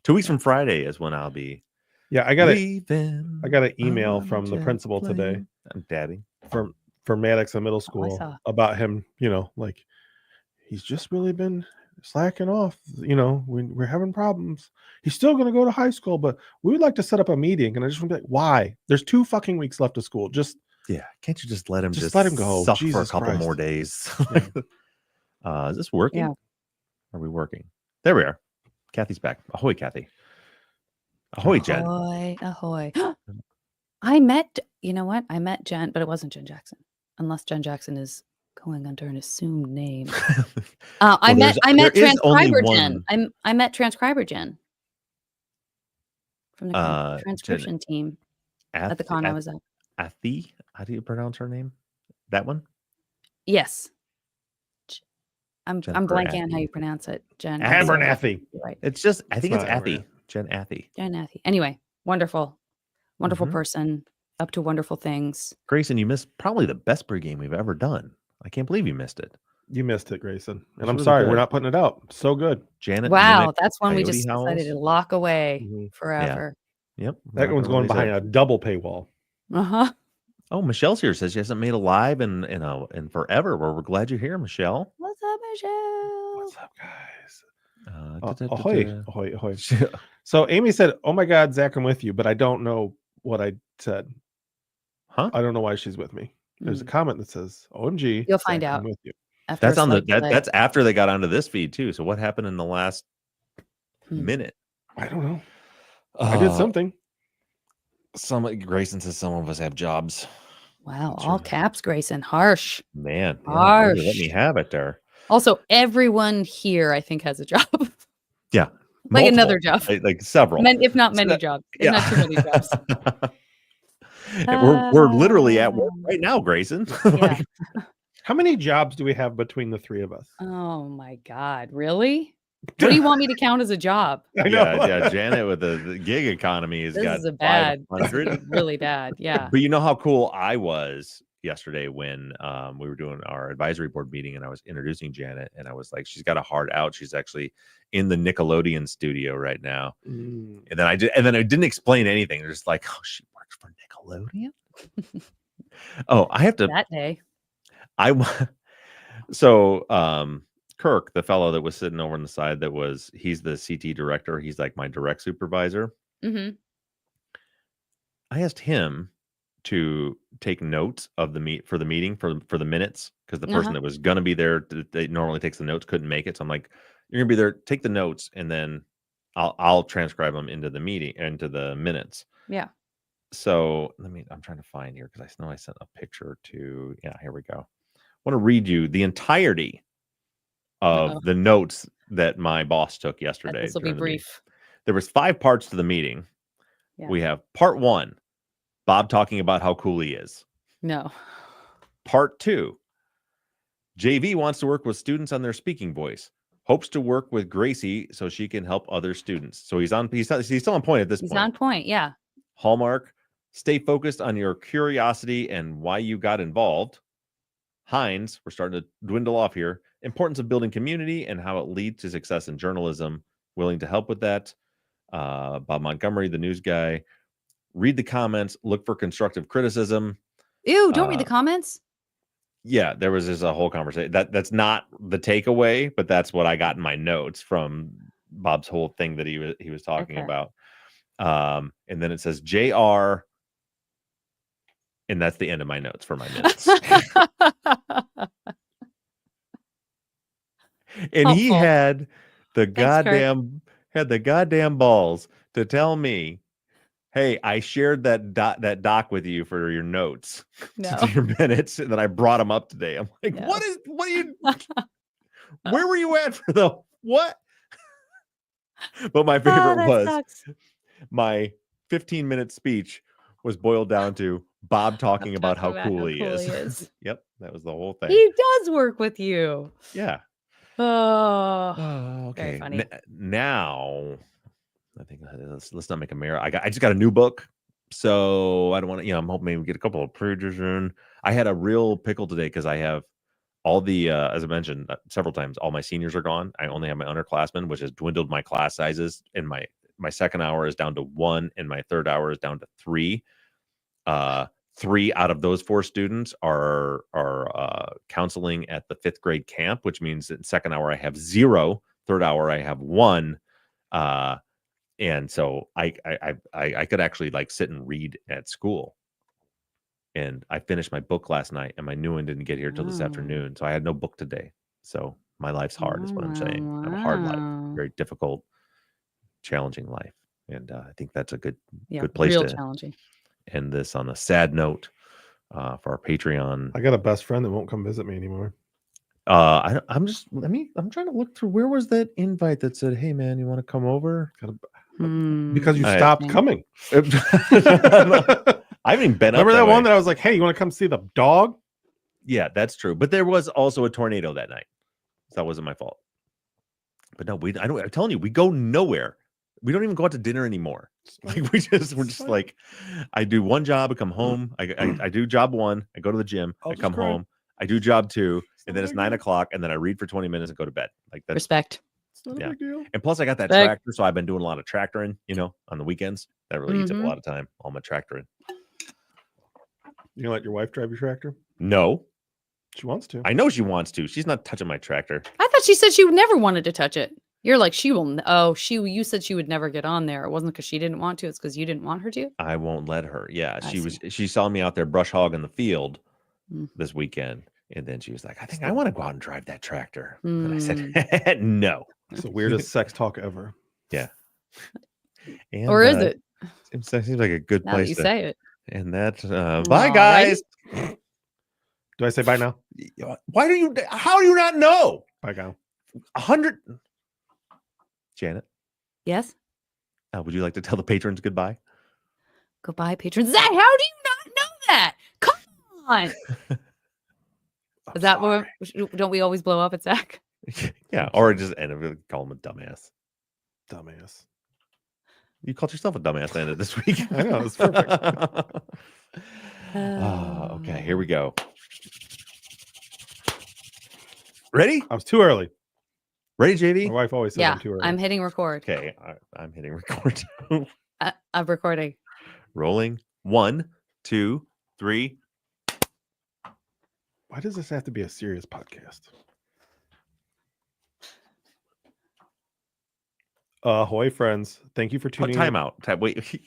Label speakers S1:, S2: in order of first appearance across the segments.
S1: 2 weeks from Friday is when I'll be
S2: Yeah, I got
S1: leaving.
S2: an email
S1: on
S2: from the
S1: jet
S2: principal
S1: plane.
S2: today
S1: Daddy.
S2: for Maddox in middle school
S3: saw.
S2: about him, like he's just really been slacking off. We're having problems. He's still going to go to high school, but we would like to set up a meeting. And I just want to be like, why? There's 2 fucking weeks left of school. Just
S1: can't you just let him
S2: go?
S1: suck
S2: Jesus
S1: for a couple
S2: Christ.
S1: more days?
S2: Yeah.
S1: Is this working?
S3: Yeah.
S1: Are we working? There we are. Kathy's back. Ahoy, Kathy. Ahoy, Jen.
S3: Ahoy, ahoy. I met Jen, but it wasn't Jen Jackson, unless Jen Jackson is going under an assumed name. I met transcriber Jen. I met transcriber Jen from the transcription team at the con I was at.
S1: Athi? How do you pronounce her name? That one?
S3: Yes. I'm blanking on how you pronounce it, Jen.
S2: Abernathy.
S3: Right.
S1: It's just, I think it's Athi. Jen Athi.
S3: Jen Athi. Anyway, wonderful person, up to wonderful things.
S1: Grayson, you missed probably the best pregame we've ever done. I can't believe you missed it.
S2: You missed it, Grayson. And I'm sorry, we're not putting it out. So good.
S1: Janet.
S3: Wow, that's one we just decided to lock away forever.
S1: Yeah. Yep.
S2: That one's going behind a double paywall.
S3: Uh-huh.
S1: Oh, Michelle's here. Says she hasn't made a live in forever. Well, we're glad you're here, Michelle.
S3: What's up, Michelle?
S2: What's up, guys? Ahoy, ahoy, ahoy. So Amy said, "Oh my God, Zach, I'm with you," but I don't know what I said.
S1: Huh?
S2: I don't know why she's with me. There's a comment that says, "OMG."
S3: You'll find out.
S2: I'm with you.
S1: That's on that's after they got onto this feed too. So what happened in the last minute?
S2: I don't know. I did something.
S1: Grayson says some of us have jobs.
S3: Wow, all caps, Grayson. Harsh.
S1: Man,
S3: harsh.
S1: Let me have it there.
S3: Also, everyone here, I think, has a job.
S1: Yeah.
S3: Like multiple. Another job.
S1: Like several.
S3: If not many jobs. If not too many jobs.
S1: We're literally at work right now, Grayson.
S3: Yeah.
S2: How many jobs do we have between the 3 of us?
S3: Oh my God. Really? What do you want me to count as a job?
S2: I know.
S1: Yeah. Janet with the gig economy has got
S3: this is really bad. Yeah.
S1: But you know how cool I was yesterday when we were doing our advisory board meeting and I was introducing Janet and I was like, she's got a heart out. She's actually in the Nickelodeon studio right now. And then I didn't explain anything. They're just like, oh, she works for Nickelodeon. Oh, I have to
S3: that day.
S1: Kirk, the fellow that was sitting over on the side, he's the CT director. He's like my direct supervisor.
S3: Mm-hmm.
S1: I asked him to take notes of the meeting for the minutes because the person that was going to be there that normally takes the notes couldn't make it. So I'm like, you're gonna be there, take the notes, and then I'll transcribe them into the minutes.
S3: Yeah.
S1: So I'm trying to find here because I know I sent a picture to. Yeah, here we go. I want to read you the entirety of the notes that my boss took yesterday.
S3: This will be brief.
S1: There was 5 parts to the meeting. Yeah. We have part 1, Bob talking about how cool he is.
S3: No.
S1: Part 2, JV wants to work with students on their speaking voice. Hopes to work with Gracie so she can help other students. So he's still on point at this point.
S3: He's on point, yeah.
S1: Hallmark, stay focused on your curiosity and why you got involved. Hines, we're starting to dwindle off here. Importance of building community and how it leads to success in journalism. Willing to help with that. Bob Montgomery, the news guy. Read the comments. Look for constructive criticism.
S3: Ew, don't read the comments.
S1: Yeah, there was just a whole conversation. That's not the takeaway, but that's what I got in my notes from Bob's whole thing that he was talking about. And then it says JR. And that's the end of my notes for my minutes. And he had the goddamn balls to tell me, hey, I shared that doc with you for your notes, to your minutes, and then I brought them up today. I'm like, what are you, where were you at for the what? But my favorite was my 15-minute speech was boiled down to Bob talking about how cool he is. Yep, that was the whole thing.
S3: He does work with you.
S1: Yeah.
S3: Oh, okay. Very funny.
S1: Now, I think let's not make a mirror. I just got a new book, so I don't want to. I'm hoping maybe we get a couple of pages in. I had a real pickle today because I have all the, as I mentioned several times, all my seniors are gone. I only have my underclassmen, which has dwindled my class sizes and my my second hour is down to 1, and my third hour is down to 3. 3 out of those 4 students are counseling at the 5th grade camp, which means that in second hour I have 0, third hour I have 1. And so I could actually like sit and read at school. And I finished my book last night, and my new one didn't get here till this afternoon. So I had no book today. So my life's hard is what I'm saying. I have a hard life, very difficult, challenging life. And I think that's a good place to
S3: challenging.
S1: End this on a sad note for our Patreon.
S2: I got a best friend that won't come visit me anymore.
S1: I'm trying to look through, where was that invite that said, "Hey man, you want to come over?"
S2: Because you stopped coming.
S1: I haven't even been.
S2: Remember that one that I was like, "Hey, you want to come see the dog?"
S1: Yeah, that's true. But there was also a tornado that night. So that wasn't my fault. But no, I'm telling you, we go nowhere. We don't even go out to dinner anymore. Like we're just like, I do one job, I come home. I do job 1, I go to the gym, I come home, I do job 2, and then it's 9 o'clock, and then I read for 20 minutes and go to bed. Like that's
S3: respect.
S2: It's not a big deal.
S1: And plus I got that tractor, so I've been doing a lot of tractoring, on the weekends. That really eats up a lot of time, all my tractoring.
S2: You gonna let your wife drive your tractor?
S1: No.
S2: She wants to.
S1: I know she wants to. She's not touching my tractor.
S3: I thought she said she never wanted to touch it. You're like, she will. Oh, you said she would never get on there. It wasn't because she didn't want to. It's because you didn't want her to.
S1: I won't let her. Yeah. She saw me out there brush hogging the field this weekend. And then she was like, I think I want to go out and drive that tractor. And I said, no.
S2: It's the weirdest sex talk ever.
S1: Yeah. And,
S3: or is it?
S1: It seems like a good
S3: Now
S1: place
S3: that you say it.
S1: And that, bye guys.
S2: Right? Do I say bye now?
S1: How do you not know?
S2: Bye now.
S1: 100. Janet?
S3: Yes?
S1: Would you like to tell the patrons goodbye?
S3: Goodbye, patrons. Zach, how do you not know that? Come on. Is that what? Don't we always blow up at Zach?
S1: Yeah, or just end up call him a dumbass.
S2: Dumbass.
S1: You called yourself a dumbass at the end of this week.
S2: I know, it's perfect.
S1: Okay, here we go. Ready?
S2: I was too early.
S1: Ready, JD?
S2: My wife always says I'm too early.
S3: I'm hitting record.
S1: Okay, I'm hitting record too.
S3: I'm recording.
S1: Rolling. 1, 2, 3.
S2: Why does this have to be a serious podcast? Ahoy, friends. Thank you for tuning in.
S1: Time out. Wait.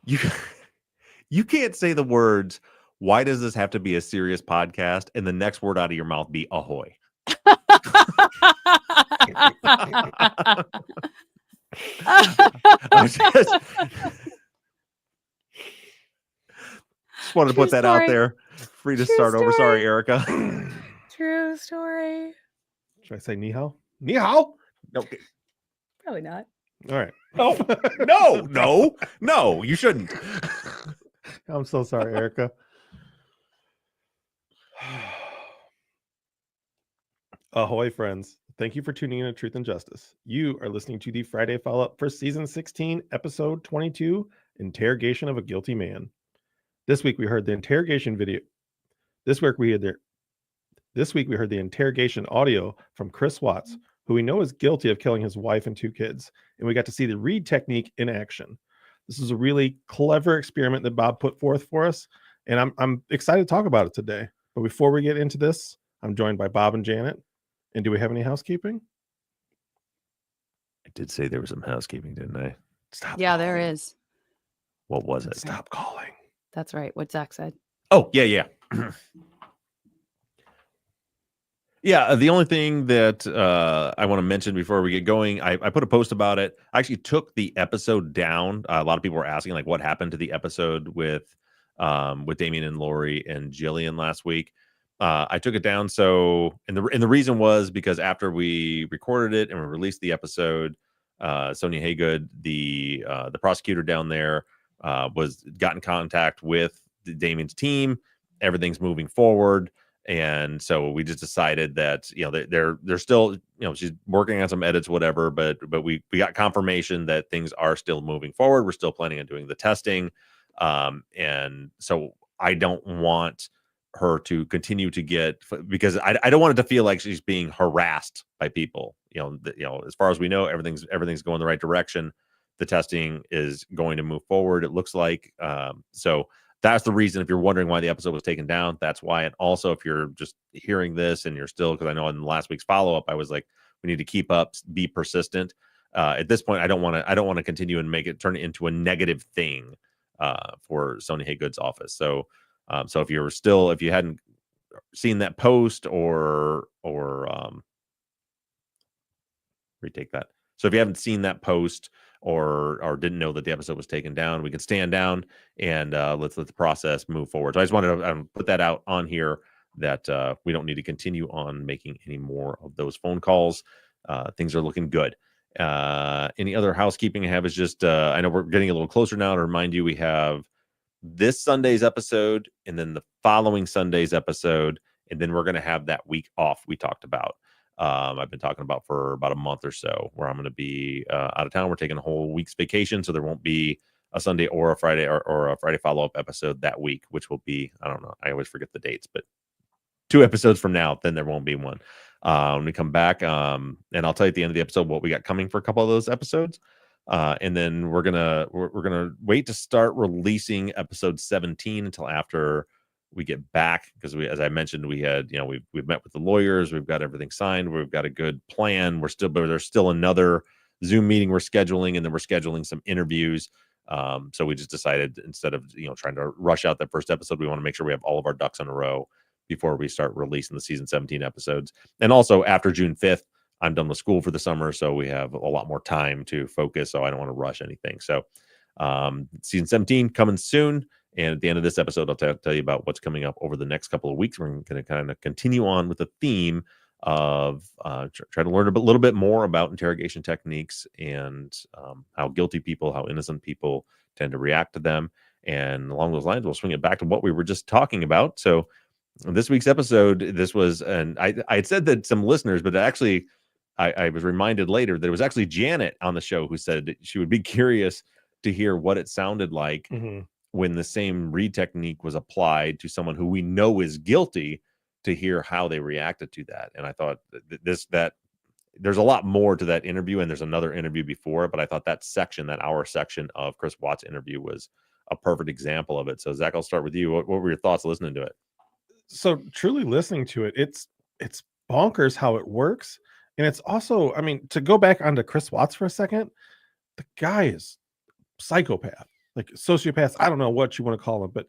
S1: You can't say the words, why does this have to be a serious podcast? And the next word out of your mouth be ahoy. Just wanted to put that out there. Free to start over. Sorry, Erica.
S3: True story.
S2: Should I say ni hao? Ni hao?
S1: Okay.
S3: Probably not.
S2: All right.
S1: No, you shouldn't.
S2: I'm so sorry, Erica. Ahoy, friends. Thank you for tuning in to Truth and Justice. You are listening to the Friday follow-up for Season 16, Episode 22, Interrogation of a Guilty Man. This week we heard the interrogation video. This week we heard the interrogation audio from Chris Watts, who we know is guilty of killing his wife and 2 kids, and we got to see the Reed technique in action. This is a really clever experiment that Bob put forth for us, and I'm excited to talk about it today. But before we get into this, I'm joined by Bob and Janet. And do we have any housekeeping?
S1: I did say there was some housekeeping, didn't I?
S2: Stop.
S3: Yeah,
S2: calling.
S3: there is.
S1: What was it?
S2: Stop calling.
S3: That's right. What Zach said.
S1: Oh, yeah. Yeah, the only thing that I want to mention before we get going, I put a post about it. I actually took the episode down. A lot of people were asking, like, what happened to the episode with Damien and Lori and Jillian last week. I took it down. So, and the reason was because after we recorded it and we released the episode, Sonia Haygood, the prosecutor down there, got in contact with Damien's team. Everything's moving forward. And so we just decided that, they're still, she's working on some edits, whatever, but we got confirmation that things are still moving forward. We're still planning on doing the testing. And so I don't want her to continue to get, because I don't want it to feel like she's being harassed by people. As far as we know, everything's going the right direction. the testing is going to move forward, it looks like. So that's the reason, if you're wondering why the episode was taken down, that's why. And also, if you're just hearing this and you're still, because I know in last week's follow-up, I was like, we need to keep up, be persistent. At this point, I don't want to continue and make it turn it into a negative thing for Sony Haygood's office. So if you hadn't seen that post or retake that. So if you haven't seen that post or didn't know that the episode was taken down, we can stand down and let's let the process move forward. So I just wanted to put that out on here, that we don't need to continue on making any more of those phone calls. Things are looking good. Any other housekeeping I have is just, I know we're getting a little closer now, to remind you, we have this Sunday's episode and then the following Sunday's episode, and then we're going to have that week off we talked about. I've been talking about for about a month or so, where I'm going to be out of town. We're taking a whole week's vacation, so there won't be a Sunday or a Friday or a Friday follow-up episode that week, which will be, I don't know, I always forget the dates, but 2 episodes from now, then there won't be one. When we come back, and I'll tell you at the end of the episode what we got coming for a couple of those episodes. And then we're gonna wait to start releasing episode 17 until after we get back, because as I mentioned, we had, we've met with the lawyers, we've got everything signed, we've got a good plan. But there's still another Zoom meeting we're scheduling, and then we're scheduling some interviews. So we just decided, instead of trying to rush out that first episode, we want to make sure we have all of our ducks in a row before we start releasing the season 17 episodes. And also, after June 5th, I'm done with school for the summer, so we have a lot more time to focus, so I don't want to rush anything. So season 17 coming soon. And at the end of this episode, I'll tell you about what's coming up over the next couple of weeks. We're going to kind of continue on with the theme of try to learn a little bit more about interrogation techniques, and how guilty people, how innocent people tend to react to them. And along those lines, we'll swing it back to what we were just talking about. So this week's episode, this was, and I had said that some listeners, but actually I was reminded later that it was actually Janet on the show who said that she would be curious to hear what it sounded like when the same read technique was applied to someone who we know is guilty, to hear how they reacted to that. And I thought that there's a lot more to that interview, and there's another interview before it, but I thought that hour section of Chris Watt's interview was a perfect example of it. So Zach, I'll start with you. What were your thoughts listening to it?
S2: So truly listening to it, it's bonkers how it works. And it's also, I mean, to go back onto Chris Watts for a second, the guy is psychopath, like sociopath. I don't know what you want to call him, but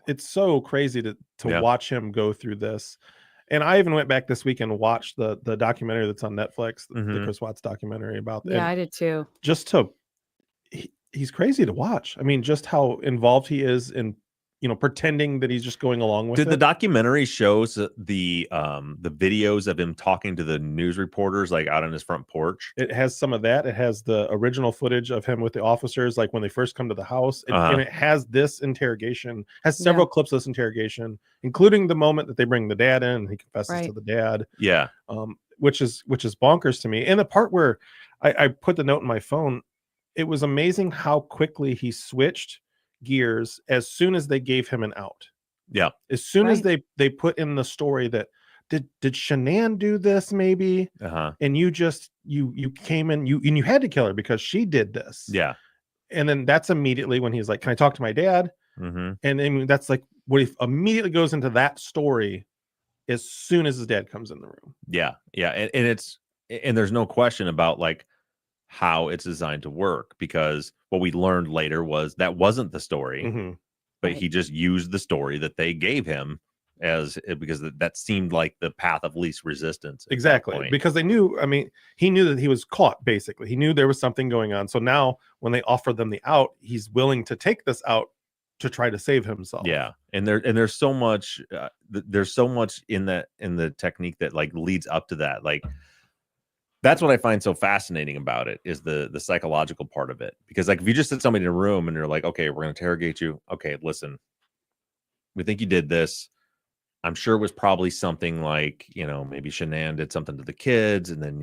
S2: it's so crazy to watch him go through this. And I even went back this week and watched the documentary that's on Netflix, the Chris Watts documentary about that.
S3: Yeah, I did too.
S2: Just he's crazy to watch. I mean, just how involved he is in, pretending that he's just going along with it.
S1: Did the documentary shows the videos of him talking to the news reporters, like out on his front porch?
S2: It has some of that. It has the original footage of him with the officers, like when they first come to the house. And it has this interrogation, has several clips of this interrogation, including the moment that they bring the dad in and he confesses to the dad.
S1: Yeah.
S2: Which is bonkers to me. And the part where I put the note in my phone, it was amazing how quickly he switched gears as soon as they gave him an out.
S1: Yeah.
S2: As soon as they put in the story that did Shanann do this maybe? And you came in, you had to kill her because she did this.
S1: Yeah.
S2: And then that's immediately when he's like, "Can I talk to my dad?" And then that's like what he immediately goes into that story as soon as his dad comes in the room.
S1: Yeah. Yeah. And there's no question about like how it's designed to work, because what we learned later was that wasn't the story, but he just used the story that they gave him because that seemed like the path of least resistance.
S2: Exactly. Because they knew, I mean, he knew that he was caught, basically. He knew there was something going on. So now when they offer them the out, he's willing to take this out to try to save himself.
S1: Yeah. And there's so much in the technique that like leads up to that. Like, that's what I find so fascinating about it, is the psychological part of it. Because like if you just sit somebody in a room and you're like, okay, we're going to interrogate you. Okay, listen, we think you did this. I'm sure it was probably something like, maybe Shanann did something to the kids, and then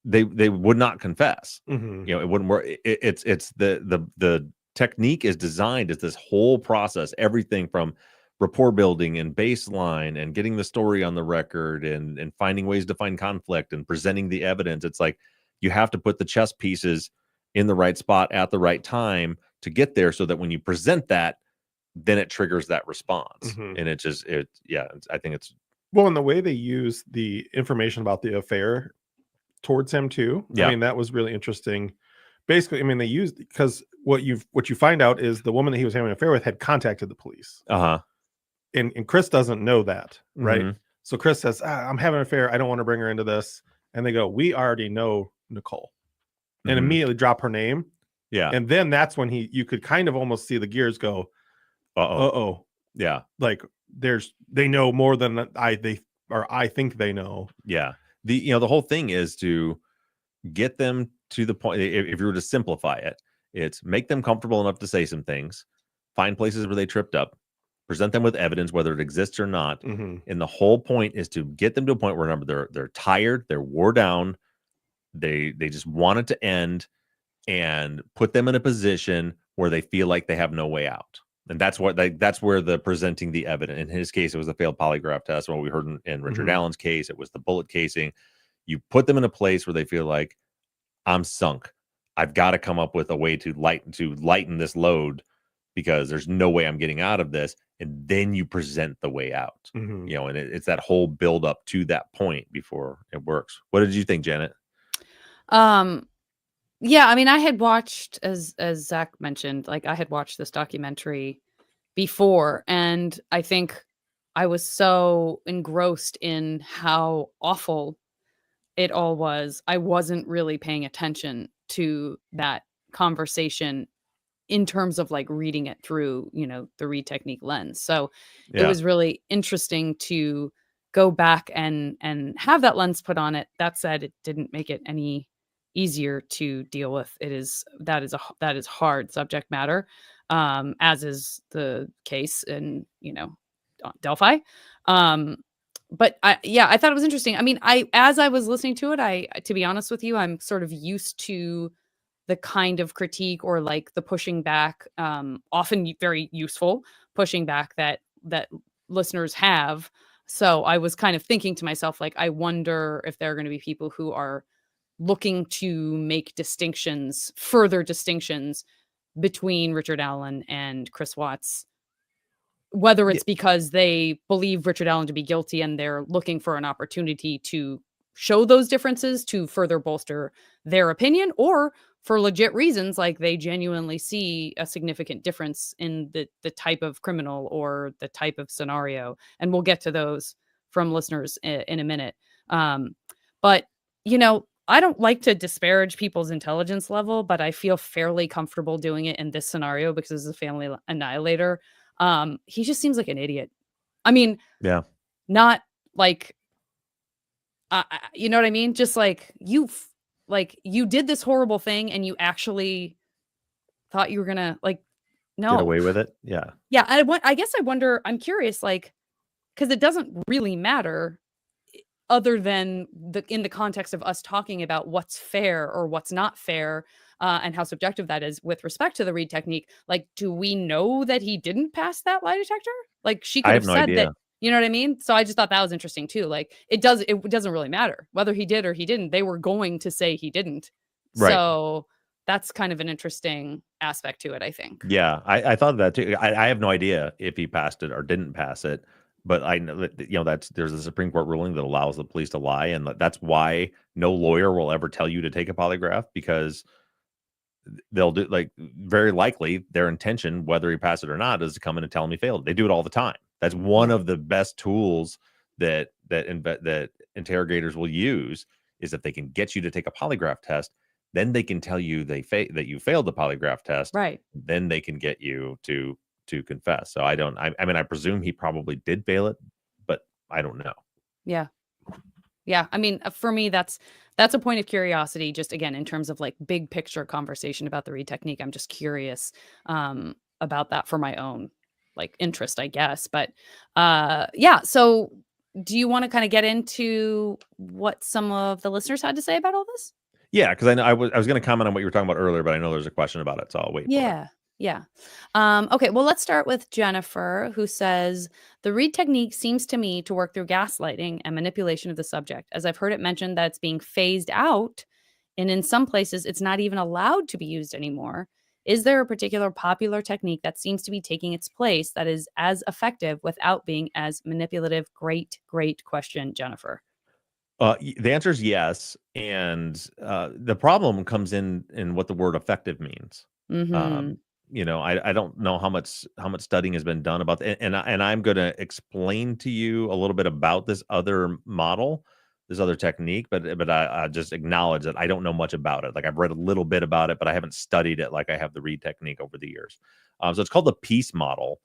S1: they would not confess. It wouldn't work. It's the technique is designed as this whole process, everything from rapport building and baseline and getting the story on the record and finding ways to find conflict and presenting the evidence. It's like you have to put the chess pieces in the right spot at the right time to get there, so that when you present that, then it triggers that response. And I think it's
S2: well, and the way they use the information about the affair towards him too. I mean, that was really interesting. Basically, I mean, they used, because what you find out is the woman that he was having an affair with had contacted the police. And Chris doesn't know that, right? So Chris says, I'm having an affair, I don't want to bring her into this. And they go, we already know Nicole, and immediately drop her name. And then that's when you could kind of almost see the gears go,
S1: yeah,
S2: like they know more than I think they know.
S1: The whole thing is to get them to the point. If you were to simplify it, it's make them comfortable enough to say some things, find places where they tripped up, present them with evidence whether it exists or not. And the whole point is to get them to a point where, remember, they're tired, they're wore down, they just want it to end, and put them in a position where they feel like they have no way out. And that's where the presenting the evidence. In his case, it was the failed polygraph test. What we heard in Richard Allen's case, it was the bullet casing. You put them in a place where they feel like, I'm sunk. I've got to come up with a way to lighten this load, because there's no way I'm getting out of this. And then you present the way out. And it's that whole build up to that point before it works. What did you think, Janet?
S3: Yeah, I mean, I had watched, as Zach mentioned, like, I had watched this documentary before, and I think I was so engrossed in how awful it all was. I wasn't really paying attention to that conversation in terms of like reading it through, the Reed Technique lens. So it was really interesting to go back and have that lens put on it. That said, it didn't make it any easier to deal with. That is hard subject matter, as is the case in, Delphi. But I thought it was interesting. I mean, as I was listening to it, to be honest with you, I'm sort of used to the kind of critique, or like the pushing back, often very useful pushing back that listeners have. So I was kind of thinking to myself, like, I wonder if there are going to be people who are looking to make further distinctions between Richard Allen and Chris Watts, whether it's because they believe Richard Allen to be guilty and they're looking for an opportunity to show those differences to further bolster their opinion, or for legit reasons, like they genuinely see a significant difference in the type of criminal or the type of scenario. And we'll get to those from listeners in a minute. But, I don't like to disparage people's intelligence level, but I feel fairly comfortable doing it in this scenario because as a family annihilator, he just seems like an idiot. I mean, not like, you know what I mean? Just like you did this horrible thing and you actually thought you were gonna get
S1: away with it.
S3: Yeah. I guess I wonder, I'm curious, like, because it doesn't really matter other than in the context of us talking about what's fair or what's not fair, and how subjective that is with respect to the Reed Technique. Like, do we know that he didn't pass that lie detector? Like, she could have said that. You know what I mean? So I just thought that was interesting too. Like, it doesn't really matter whether he did or he didn't. They were going to say he didn't. Right. So that's kind of an interesting aspect to it, I think.
S1: Yeah, I thought of that too. I have no idea if he passed it or didn't pass it, but I know that, there's a Supreme Court ruling that allows the police to lie, and that's why no lawyer will ever tell you to take a polygraph, because they'll do, like, very likely their intention, whether he passed it or not, is to come in and tell him he failed. They do it all the time. That's one of the best tools that interrogators will use, is if they can get you to take a polygraph test, then they can tell you that you failed the polygraph test.
S3: Right.
S1: Then they can get you to confess. So I mean, I presume he probably did fail it, but I don't know.
S3: Yeah. Yeah. I mean, for me, that's a point of curiosity, just again, in terms of like big picture conversation about the Reed Technique. I'm just curious about that for my own like interest, I guess. But yeah. So do you want to kind of get into what some of the listeners had to say about all this?
S1: Yeah, because I know I was going to comment on what you were talking about earlier, but I know there's a question about it, so I'll wait.
S3: Yeah. Yeah. Okay, well, let's start with Jennifer, who says, the Reed Technique seems to me to work through gaslighting and manipulation of the subject, as I've heard it mentioned that it's being phased out And in some places, it's not even allowed to be used anymore. Is there a particular popular technique that seems to be taking its place that is as effective without being as manipulative? Great, great question, Jennifer.
S1: The answer is yes, and the problem comes in what the word effective means.
S3: Mm-hmm.
S1: I don't know how much studying has been done about that, and I'm going to explain to you a little bit about this other model, this other technique, but I just acknowledge that I don't know much about it. Like, I've read a little bit about it, but I haven't studied it like I have the Reed technique over the years. So it's called the PEACE model.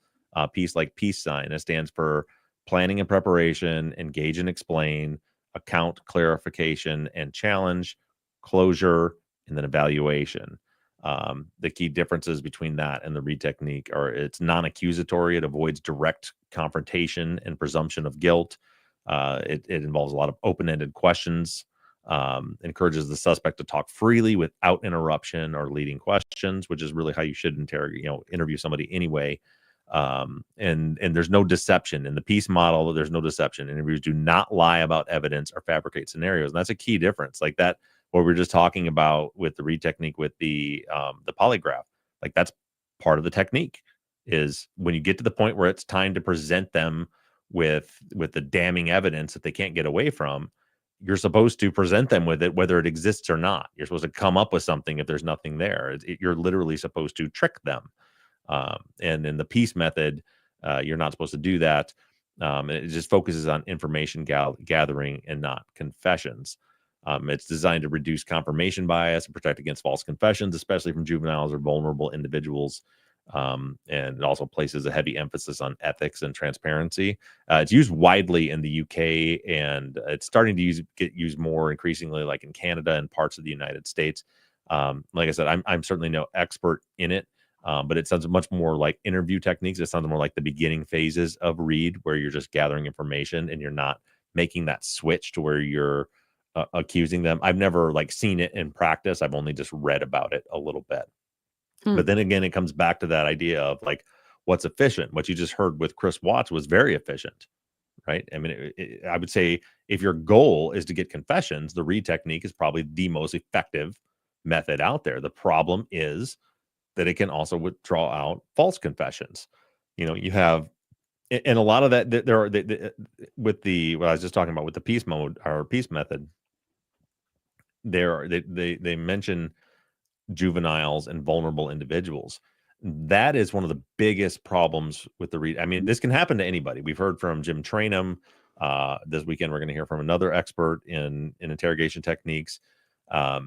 S1: Peace, like peace sign. It stands for planning and preparation, engage and explain, account, clarification and challenge, closure, and then evaluation. The key differences between that and the Reed technique are it's non-accusatory. It avoids direct confrontation and presumption of guilt. It involves a lot of open-ended questions, encourages the suspect to talk freely without interruption or leading questions, which is really how you should interview somebody anyway. And there's no deception in the PEACE model. There's no deception. Interviewers do not lie about evidence or fabricate scenarios. And that's a key difference. Like that, what we are just talking about with the Reed technique, with the polygraph, like that's part of the technique. Is when you get to the point where it's time to present them with the damning evidence that they can't get away from, you're supposed to present them with it, whether it exists or not. You're supposed to come up with something if there's nothing there. You're literally supposed to trick them. And in the PEACE method, you're not supposed to do that. It just focuses on information gathering and not confessions. It's designed to reduce confirmation bias and protect against false confessions, especially from juveniles or vulnerable individuals. And it also places a heavy emphasis on ethics and transparency. It's used widely in the UK, and it's starting to get used more increasingly, like in Canada and parts of the United States. Like I said, I'm certainly no expert in it. But it sounds much more like interview techniques. It sounds more like the beginning phases of Reed, where you're just gathering information and you're not making that switch to where you're accusing them. I've never seen it in practice. I've only just read about it a little bit. But then again, it comes back to that idea of what's efficient. What you just heard with Chris Watts was very efficient, right? I mean, I would say if your goal is to get confessions, the Reed technique is probably the most effective method out there. The problem is that it can also withdraw out false confessions. You have, and a lot of that there are with what I was just talking about with the PEACE mode or PEACE method. They mention juveniles and vulnerable individuals. That is one of the biggest problems with the Reed. I mean, this can happen to anybody. We've heard from Jim Trainum. This weekend, we're going to hear from another expert in interrogation techniques. But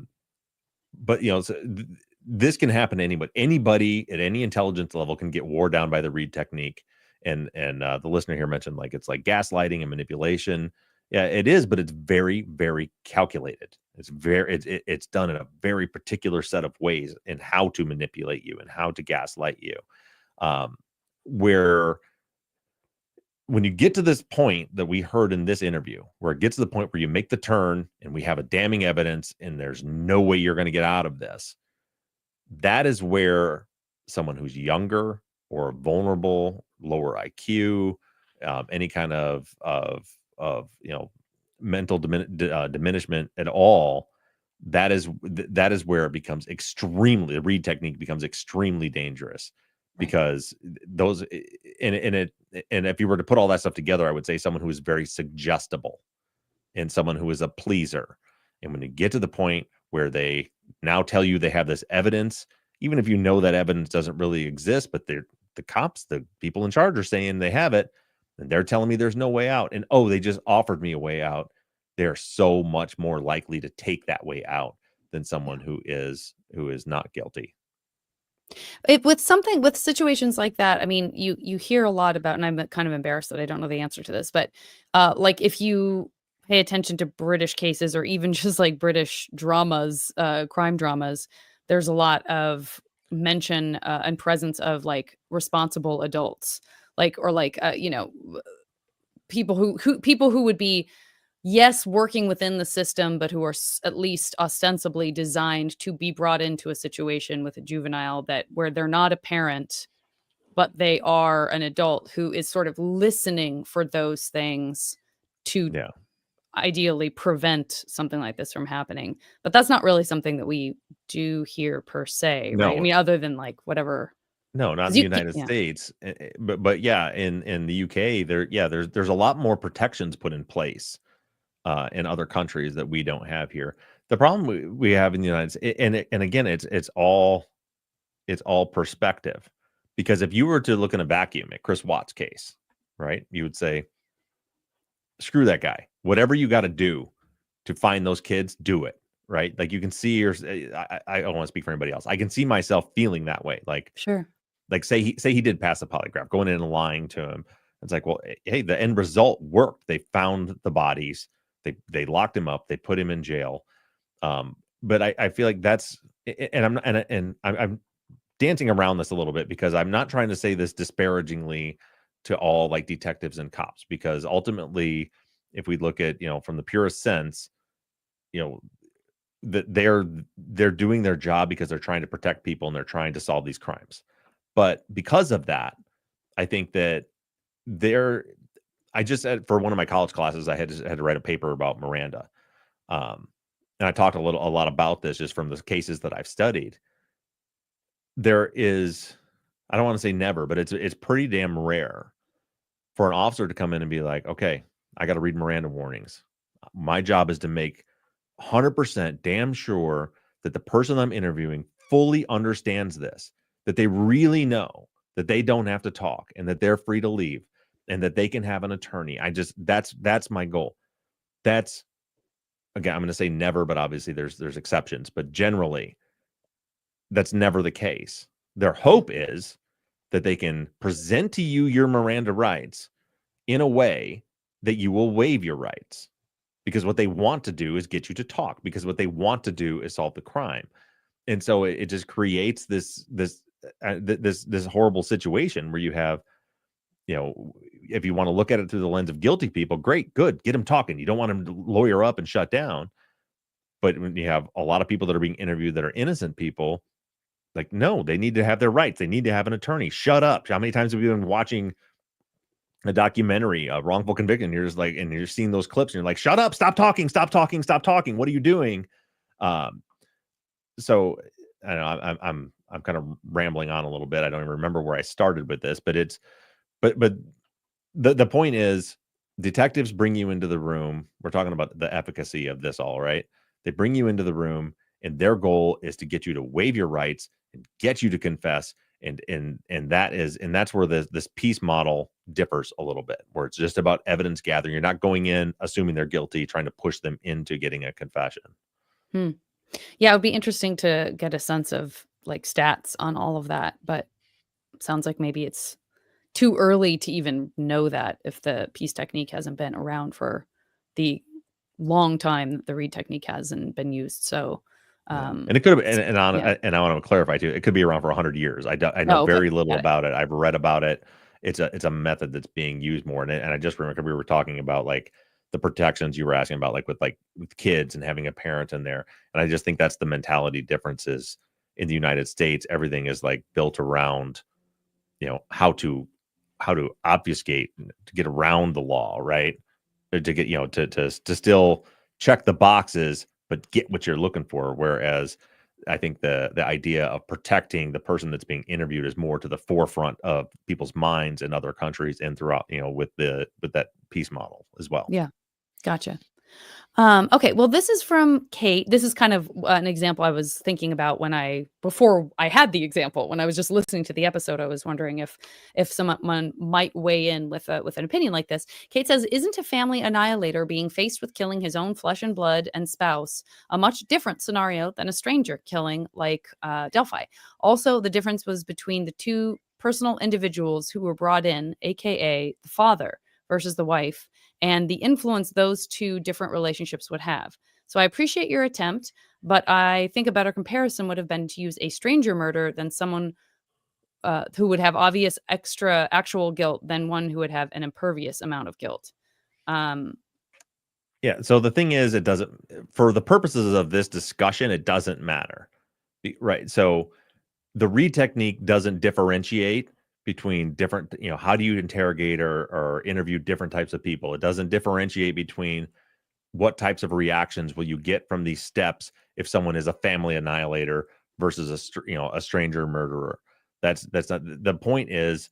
S1: this can happen to anybody. Anybody at any intelligence level can get wore down by the Reed technique. And the listener here mentioned it's like gaslighting and manipulation. Yeah, it is, but it's very, very calculated. It's done in a very particular set of ways in how to manipulate you and how to gaslight you. Where when you get to this point that we heard in this interview, where it gets to the point where you make the turn and we have a damning evidence and there's no way you're going to get out of this, that is where someone who's younger or vulnerable, lower IQ, any kind of mental diminishment at all, that is where it becomes the Reed technique becomes extremely dangerous. Right. Because those and if you were to put all that stuff together, I would say someone who is very suggestible and someone who is a pleaser. And when you get to the point where they now tell you they have this evidence, even if you know that evidence doesn't really exist, but the cops, the people in charge are saying they have it, and they're telling me there's no way out. And they just offered me a way out. They're so much more likely to take that way out than someone who is not guilty.
S3: With situations like that, I mean, you hear a lot about, and I'm kind of embarrassed that I don't know the answer to this, but if you pay attention to British cases or even just British dramas, crime dramas, there's a lot of mention and presence of responsible adults, people who would be, yes, working within the system, but who are at least ostensibly designed to be brought into a situation with a juvenile where they're not a parent, but they are an adult who is sort of listening for those things to ideally prevent something like this from happening. But that's not really something that we do here per se, right? I
S1: No,
S3: mean, other than like whatever.
S1: no, not in
S3: 'Cause
S1: the
S3: you
S1: United
S3: yeah,
S1: States. But yeah, in the UK, there's a lot more protections put in place in other countries that we don't have here. The problem we have in the United States, and again, it's all perspective. Because if you were to look in a vacuum at Chris Watt's case, right, you would say, screw that guy. Whatever you got to do to find those kids, do it. Right. Like you can see, or I don't want to speak for anybody else. I can see myself feeling that way.
S3: sure.
S1: Like say he did pass a polygraph, going in and lying to him. It's like, well, hey, the end result worked. They found the bodies. They locked him up. They put him in jail. But I feel like that's, and I'm dancing around this a little bit because I'm not trying to say this disparagingly to all like detectives and cops, because ultimately, if we look at, from the purest sense, that they're doing their job because they're trying to protect people and they're trying to solve these crimes. But because of that, I think that I just had, for one of my college classes, I had to write a paper about Miranda. And I talked a lot about this just from the cases that I've studied. There is, I don't want to say never, but it's pretty damn rare for an officer to come in and be like, okay, I got to read Miranda warnings. My job is to make 100% damn sure that the person I'm interviewing fully understands this, that they really know that they don't have to talk and that they're free to leave and that they can have an attorney. That's my goal. That's, again, I'm going to say never, but obviously there's exceptions, but generally that's never the case. Their hope is that they can present to you your Miranda rights in a way that you will waive your rights, because what they want to do is get you to talk, because what they want to do is solve the crime. And so it just creates this horrible situation where you have, if you want to look at it through the lens of guilty people, great, good, get them talking. You don't want them to lawyer up and shut down. But when you have a lot of people that are being interviewed that are innocent people, like, no, they need to have their rights. They need to have an attorney. Shut up. How many times have you been watching a documentary, a wrongful conviction? You're just like, and you're seeing those clips and you're like, shut up, stop talking, stop talking, stop talking. What are you doing? So I know I'm kind of rambling on a little bit. I don't even remember where I started with this, but the point is, detectives bring you into the room. We're talking about the efficacy of this all, right? They bring you into the room and their goal is to get you to waive your rights and get you to confess. And that's where this peace model differs a little bit, where it's just about evidence gathering. You're not going in assuming they're guilty, trying to push them into getting a confession.
S3: Yeah, it would be interesting to get a sense of like stats on all of that, but sounds like maybe it's too early to even know that if the peace technique hasn't been around for the long time that the Reed technique hasn't been used. So,
S1: and it could have, and I want to clarify too, it could be around for 100 years. I know very little about it. I've read about it. It's a method that's being used more. And I just remember we were talking about like the protections you were asking about, like with kids and having a parent in there. And I just think that's the mentality differences in the United States. Everything is like built around, how to obfuscate, to get around the law, right? To get, to still check the boxes, but get what you're looking for. Whereas I think the idea of protecting the person that's being interviewed is more to the forefront of people's minds in other countries and throughout, with that peace model as well.
S3: Yeah. Gotcha. Okay, well, this is from Kate. This is kind of an example I was thinking about before I had the example. When I was just listening to the episode, I was wondering if someone might weigh in with an opinion like this. Kate says, "Isn't a family annihilator being faced with killing his own flesh and blood and spouse a much different scenario than a stranger killing like Delphi? Also, the difference was between the two personal individuals who were brought in, aka the father versus the wife, and the influence those two different relationships would have. So I appreciate your attempt, but I think a better comparison would have been to use a stranger murder than someone who would have obvious extra actual guilt than one who would have an impervious amount of guilt."
S1: Yeah. So the thing is, it doesn't, for the purposes of this discussion, it doesn't matter. Right. So the Reed technique doesn't differentiate between different, how do you interrogate or interview different types of people? It doesn't differentiate between what types of reactions will you get from these steps if someone is a family annihilator versus a stranger murderer. That's not the point. Is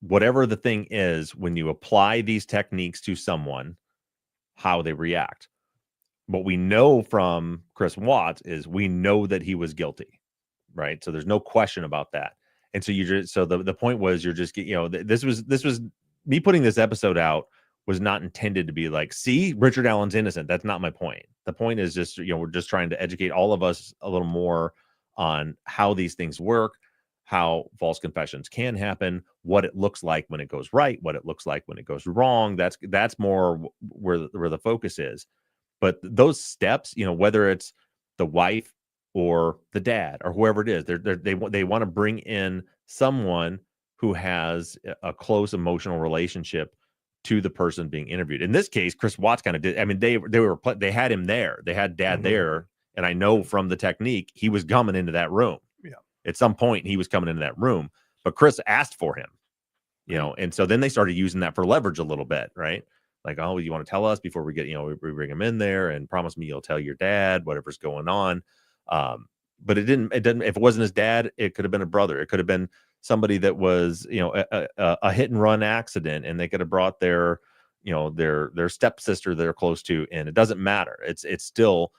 S1: whatever the thing is, when you apply these techniques to someone, how they react. What we know from Chris Watts is we know that he was guilty, right? So there's no question about that. And so the point was, you're just, this was me putting this episode out was not intended to be like, see, Richard Allen's innocent. That's not my point. The point is just, we're just trying to educate all of us a little more on how these things work, how false confessions can happen, what it looks like when it goes right, what it looks like when it goes wrong. That's more where the focus is. But those steps, whether it's the wife or the dad or whoever it is, they want to bring in someone who has a close emotional relationship to the person being interviewed. In this case, Chris Watts kind of did. I mean, they had him there. They had dad there. And I know from the technique, he was coming into that room.
S2: Yeah.
S1: At some point, he was coming into that room, but Chris asked for him, and so then they started using that for leverage a little bit, right? Like, oh, you want to tell us before we get, we bring him in there, and promise me you'll tell your dad whatever's going on. But it didn't, if it wasn't his dad, it could have been a brother. It could have been somebody that was, a hit and run accident, and they could have brought their stepsister they're close to, and it doesn't matter. It's still,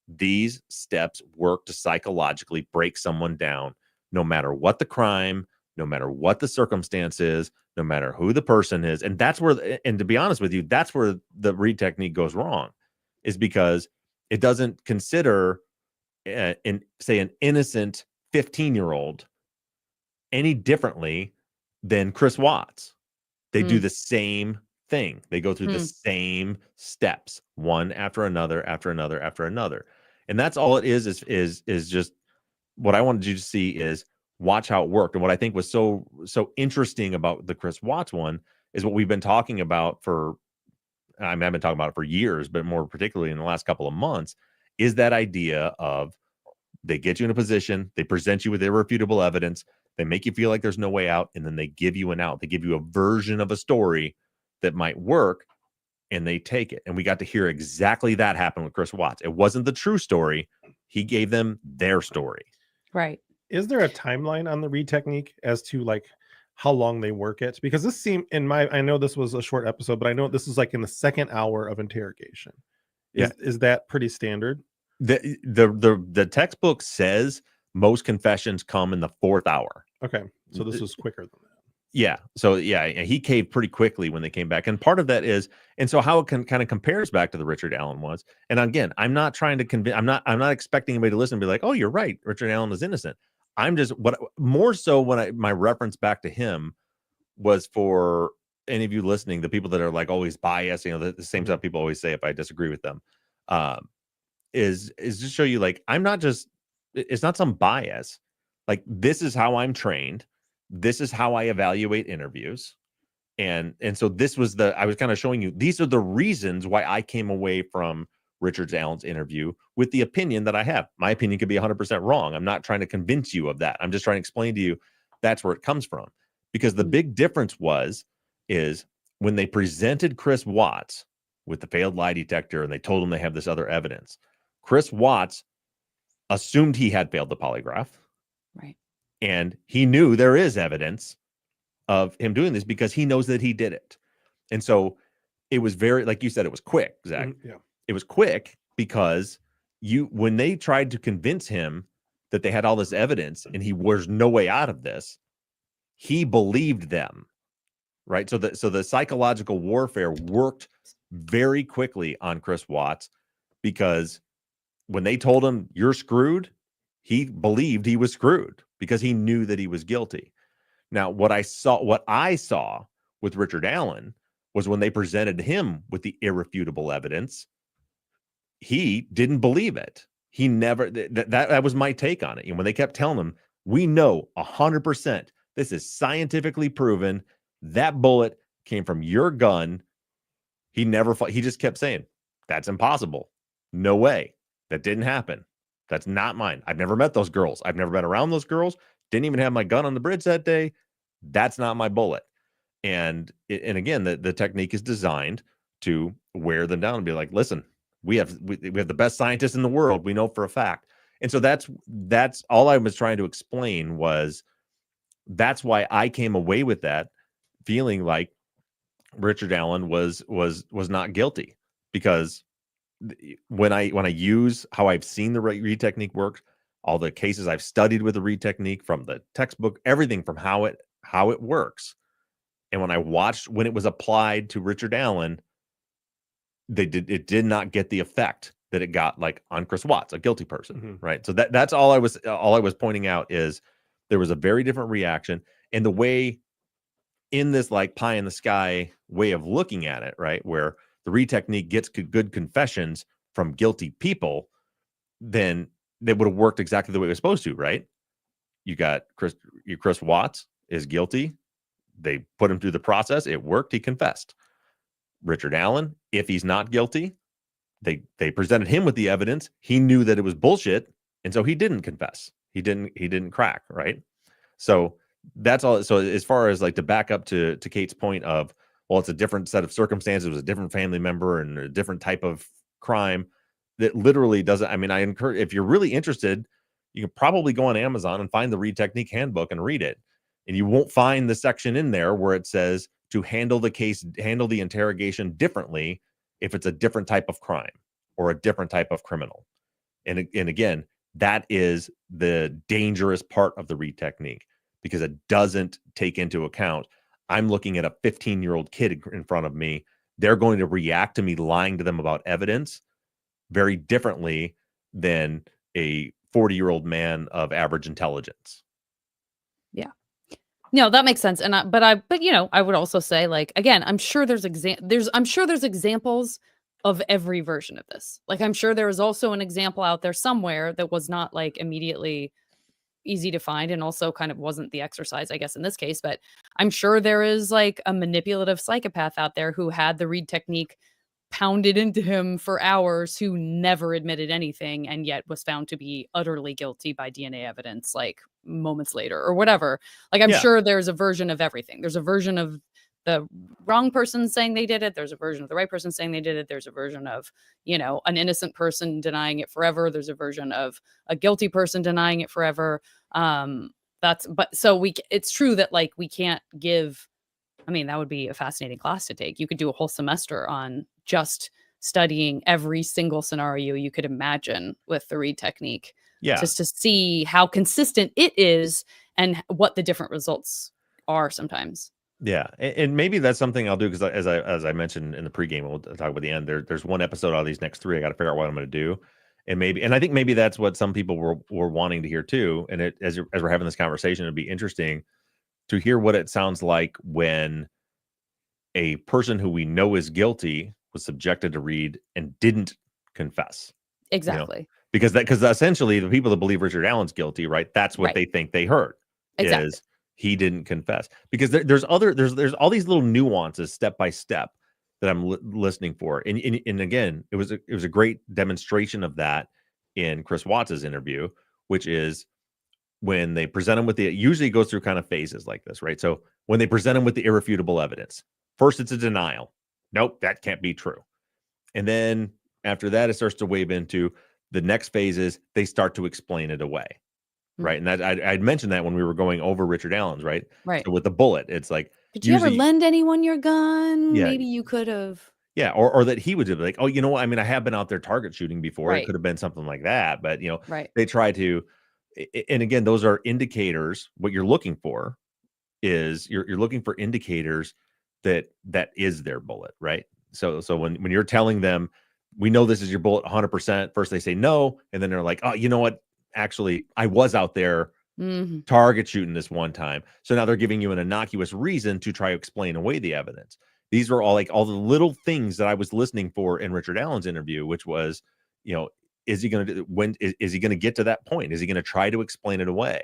S1: these steps work to psychologically break someone down, no matter what the crime, no matter what the circumstance is, no matter who the person is. And that's where, and to be honest with you, that's where the Reed technique goes wrong, is because it doesn't consider an innocent 15-year-old any differently than Chris Watts. They do the same thing. They go through the same steps, one after another, after another, after another. And that's all it is just what I wanted you to see is watch how it worked. And what I think was so interesting about the Chris Watts one is what we've been talking about I've been talking about it for years, but more particularly in the last couple of months, is that idea of they get you in a position, they present you with irrefutable evidence, they make you feel like there's no way out, and then they give you an out. They give you a version of a story that might work, and they take it. And we got to hear exactly that happen with Chris Watts. It wasn't the true story. He gave them their story.
S3: Right.
S2: Is there a timeline on the Reed technique as to like how long they work it? Because this seemed I know this was a short episode, but I know this is like in the second hour of interrogation. Is that pretty standard?
S1: The textbook says most confessions come in the 4th hour.
S2: Okay. So this was quicker than that.
S1: Yeah. So he caved pretty quickly when they came back. And part of that is, and so how it kind of compares back to the Richard Allen was. And again, I'm not trying to convince, I'm not expecting anybody to listen and be like, oh, you're right, Richard Allen is innocent. I'm just more so when my reference back to him was for any of you listening, the people that are like always biased, the same stuff people always say if I disagree with them, is just show you like, it's not some bias. Like, this is how I'm trained. This is how I evaluate interviews. And so this was I was kind of showing you, these are the reasons why I came away from Richard Allen's interview with the opinion that I have. My opinion could be 100% wrong. I'm not trying to convince you of that. I'm just trying to explain to you that's where it comes from. Because the big difference is when they presented Chris Watts with the failed lie detector and they told him they have this other evidence, Chris Watts assumed he had failed the polygraph.
S3: Right.
S1: And he knew there is evidence of him doing this because he knows that he did it. And so it was very, like you said, it was quick, Zach.
S2: Yeah.
S1: It was quick because when they tried to convince him that they had all this evidence and he was no way out of this, he believed them, right? So the psychological warfare worked very quickly on Chris Watts, because when they told him you're screwed, he believed he was screwed because he knew that he was guilty. Now, what I saw with Richard Allen was when they presented him with the irrefutable evidence, he didn't believe it. He never, that was my take on it. And when they kept telling him, we know 100%, this is scientifically proven, that bullet came from your gun. He just kept saying, that's impossible. No way. That didn't happen. That's not mine. I've never met those girls. I've never been around those girls. Didn't even have my gun on the bridge that day. That's not my bullet. And again, the technique is designed to wear them down and be like, listen, We have the best scientists in the world. We know for a fact. And so that's all I was trying to explain was that's why I came away with that feeling like Richard Allen was not guilty, because when I use how I've seen the read technique work, all the cases I've studied with the read technique from the textbook, everything from how it works. And when I watched when it was applied to Richard Allen, it did not get the effect that it got like on Chris Watts, a guilty person, right? So that's all I was pointing out is there was a very different reaction, and the way in this like pie in the sky way of looking at it, right, where the read technique gets good confessions from guilty people, then they would have worked exactly the way it was supposed to, right? You got Chris Watts is guilty. They put him through the process. It worked. He confessed. Richard Allen, if he's not guilty, they presented him with the evidence. He knew that it was bullshit, and so he didn't confess. He didn't crack, right? So that's all. So as far as like to back up to Kate's point of, well, it's a different set of circumstances, it was a different family member and a different type of crime, that literally doesn't. I mean, I encourage, if you're really interested, you can probably go on Amazon and find the read technique handbook and read it. And you won't find the section in there where it says to handle the interrogation differently if it's a different type of crime or a different type of criminal. And again, that is the dangerous part of the read technique, because it doesn't take into account, I'm looking at a 15-year-old kid in front of me. They're going to react to me lying to them about evidence very differently than a 40-year-old man of average intelligence.
S3: Yeah. No, that makes sense. And but you know, I would also say, like, again, I'm sure there's examples of every version of this. Like, I'm sure there is also an example out there somewhere that was not like immediately easy to find, and also kind of wasn't the exercise, I guess, in this case. But I'm sure there is like a manipulative psychopath out there who had the read technique pounded into him for hours, who never admitted anything and yet was found to be utterly guilty by DNA evidence like moments later or whatever. Like, I'm sure there's a version of everything. There's a version of the wrong person saying they did it. There's a version of the right person saying they did it. There's a version of, you know, an innocent person denying it forever. There's a version of a guilty person denying it forever. It's true that like we can't give, I mean, that would be a fascinating class to take. You could do a whole semester on just studying every single scenario you could imagine with the read technique, just to see how consistent it is and what the different results are sometimes.
S1: Yeah, and maybe that's something I'll do, because as I mentioned in the pregame, we'll talk about the end. There's one episode out of these next 3. I got to figure out what I'm going to do, and I think maybe that's what some people were wanting to hear too. And as we're having this conversation, it'd be interesting to hear what it sounds like when a person who we know is guilty was subjected to read and didn't confess.
S3: Exactly.
S1: You know? Because essentially the people that believe Richard Allen's guilty, right? That's what they think they heard. Exactly. Is he didn't confess, because there's all these little nuances step by step that I'm listening for. And again, it was a great demonstration of that in Chris Watts's interview, which is when they present him with it usually goes through kind of phases like this, right? So when they present him with the irrefutable evidence, first it's a denial. Nope, that can't be true. And then after that, it starts to wave into the next phase is they start to explain it away. Right. And that I'd mentioned that when we were going over Richard Allen's, right?
S3: Right.
S1: So with the bullet, it's like,
S3: did you ever lend anyone your gun? Yeah, maybe you could have.
S1: Yeah. Or that he would be like, oh, you know what? I mean, I have been out there target shooting before. Right. It could have been something like that. But, you know, they try to. And again, those are indicators. What you're looking for is you're looking for indicators that is their bullet. Right. So when you're telling them, we know this is your bullet 100%, first they say no. And then they're like, oh, you know what? Actually, I was out there target shooting this one time. So now they're giving you an innocuous reason to try to explain away the evidence. These were all the little things that I was listening for in Richard Allen's interview, which was, you know, is he going to is he going to get to that point? Is he going to try to explain it away?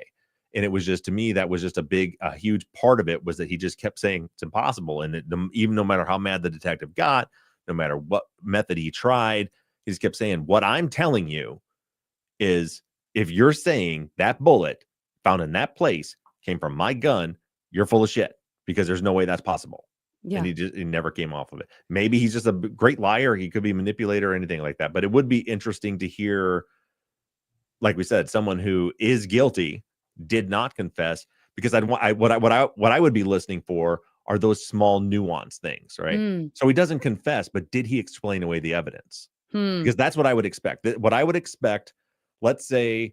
S1: And it was just, to me, that was just a huge part of it, was that he just kept saying it's impossible. And even no matter how mad the detective got, no matter what method he tried, he just kept saying, what I'm telling you is, if you're saying that bullet found in that place came from my gun, you're full of shit, because there's no way that's possible. And he never came off of it. Maybe he's just a great liar. He could be a manipulator or anything like that. But it would be interesting to hear, like we said, someone who is guilty did not confess, because what I would be listening for are those small nuance things, right? So he doesn't confess, but did he explain away the evidence? Because that's what I would expect. What I would expect, let's say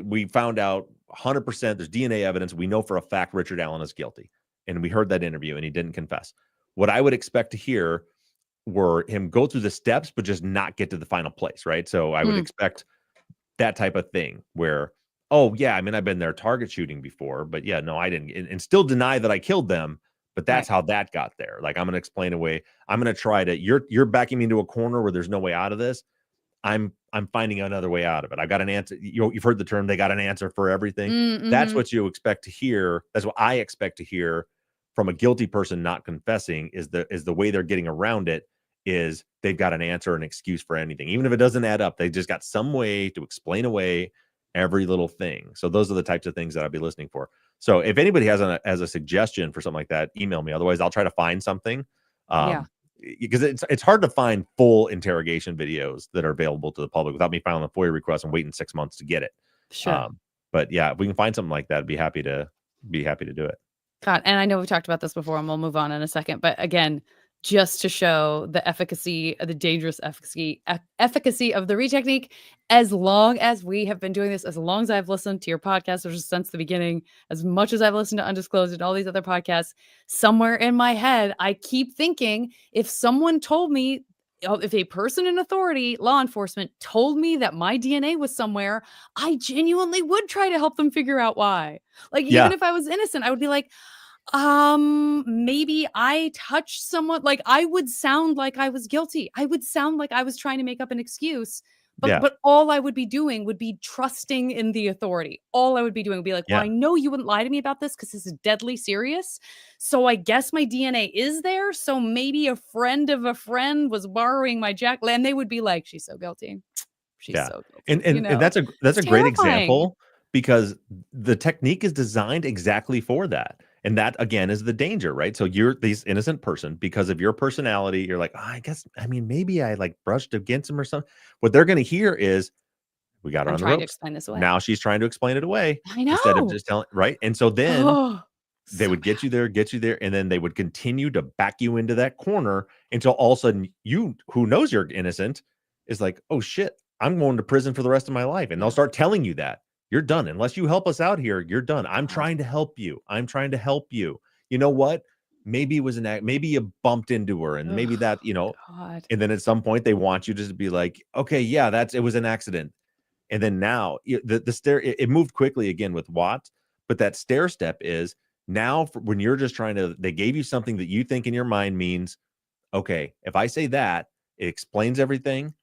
S1: we found out 100% there's DNA evidence. We know for a fact Richard Allen is guilty. And we heard that interview and he didn't confess. What I would expect to hear were him go through the steps, but just not get to the final place, right? So I would expect that type of thing where, oh, yeah, I mean, I've been there target shooting before, but yeah, no, I didn't. And still deny that I killed them. But that's how that got there. Like, I'm going to explain away. I'm going to try to, you're backing me into a corner where there's no way out of this. I'm finding another way out of it. I got an answer. You've heard the term, they got an answer for everything. That's what you expect to hear. That's what I expect to hear from a guilty person not confessing, is the way they're getting around it is they've got an answer, an excuse for anything. Even if it doesn't add up, they just got some way to explain away every little thing. So those are the types of things that I'd be listening for. So if anybody has a suggestion for something like that, email me. Otherwise, I'll try to find something. Because it's hard to find full interrogation videos that are available to the public without me filing a FOIA request and waiting 6 months to get it.
S3: Sure.
S1: But yeah, if we can find something like that, I'd be happy to do it.
S3: God, and I know we've talked about this before, and we'll move on in a second. But again, just to show the efficacy, the dangerous efficacy of the Read technique, as long as we have been doing this, as long as I've listened to your podcast, which is since the beginning, as much as I've listened to Undisclosed and all these other podcasts, somewhere in my head, I keep thinking, if someone told me, if a person in authority, law enforcement, told me that my DNA was somewhere, I genuinely would try to help them figure out why. Like, even if I was innocent, I would be like, maybe I touched someone. Like, I would sound like I was guilty. I would sound like I was trying to make up an excuse. But all I would be doing would be trusting in the authority. All I would be doing would be like, well, I know you wouldn't lie to me about this because this is deadly serious. So I guess my DNA is there. So maybe a friend of a friend was borrowing my and they would be like, she's so guilty. She's so guilty.
S1: And that's a great example, because the technique is designed exactly for that. And that, again, is the danger, right? So you're this innocent person, because of your personality, you're like, maybe I like brushed against him or something. What they're going to hear is, we got her on the ropes.
S3: To explain this away.
S1: Now she's trying to explain it away.
S3: I know.
S1: Instead of just telling, right? And so then they would get you there, and then they would continue to back you into that corner until all of a sudden you, who knows you're innocent, is like, oh shit, I'm going to prison for the rest of my life. And they'll start telling you that. You're done. Unless you help us out here, you're done. I'm trying to help you. You know what? Maybe it was maybe you bumped into her, and maybe that, and then at some point they want you to just be like, okay, yeah, it was an accident. And then now the stair, it moved quickly again with Watt, but that stair step is now when you're just they gave you something that you think in your mind means, okay, if I say that, it explains everything.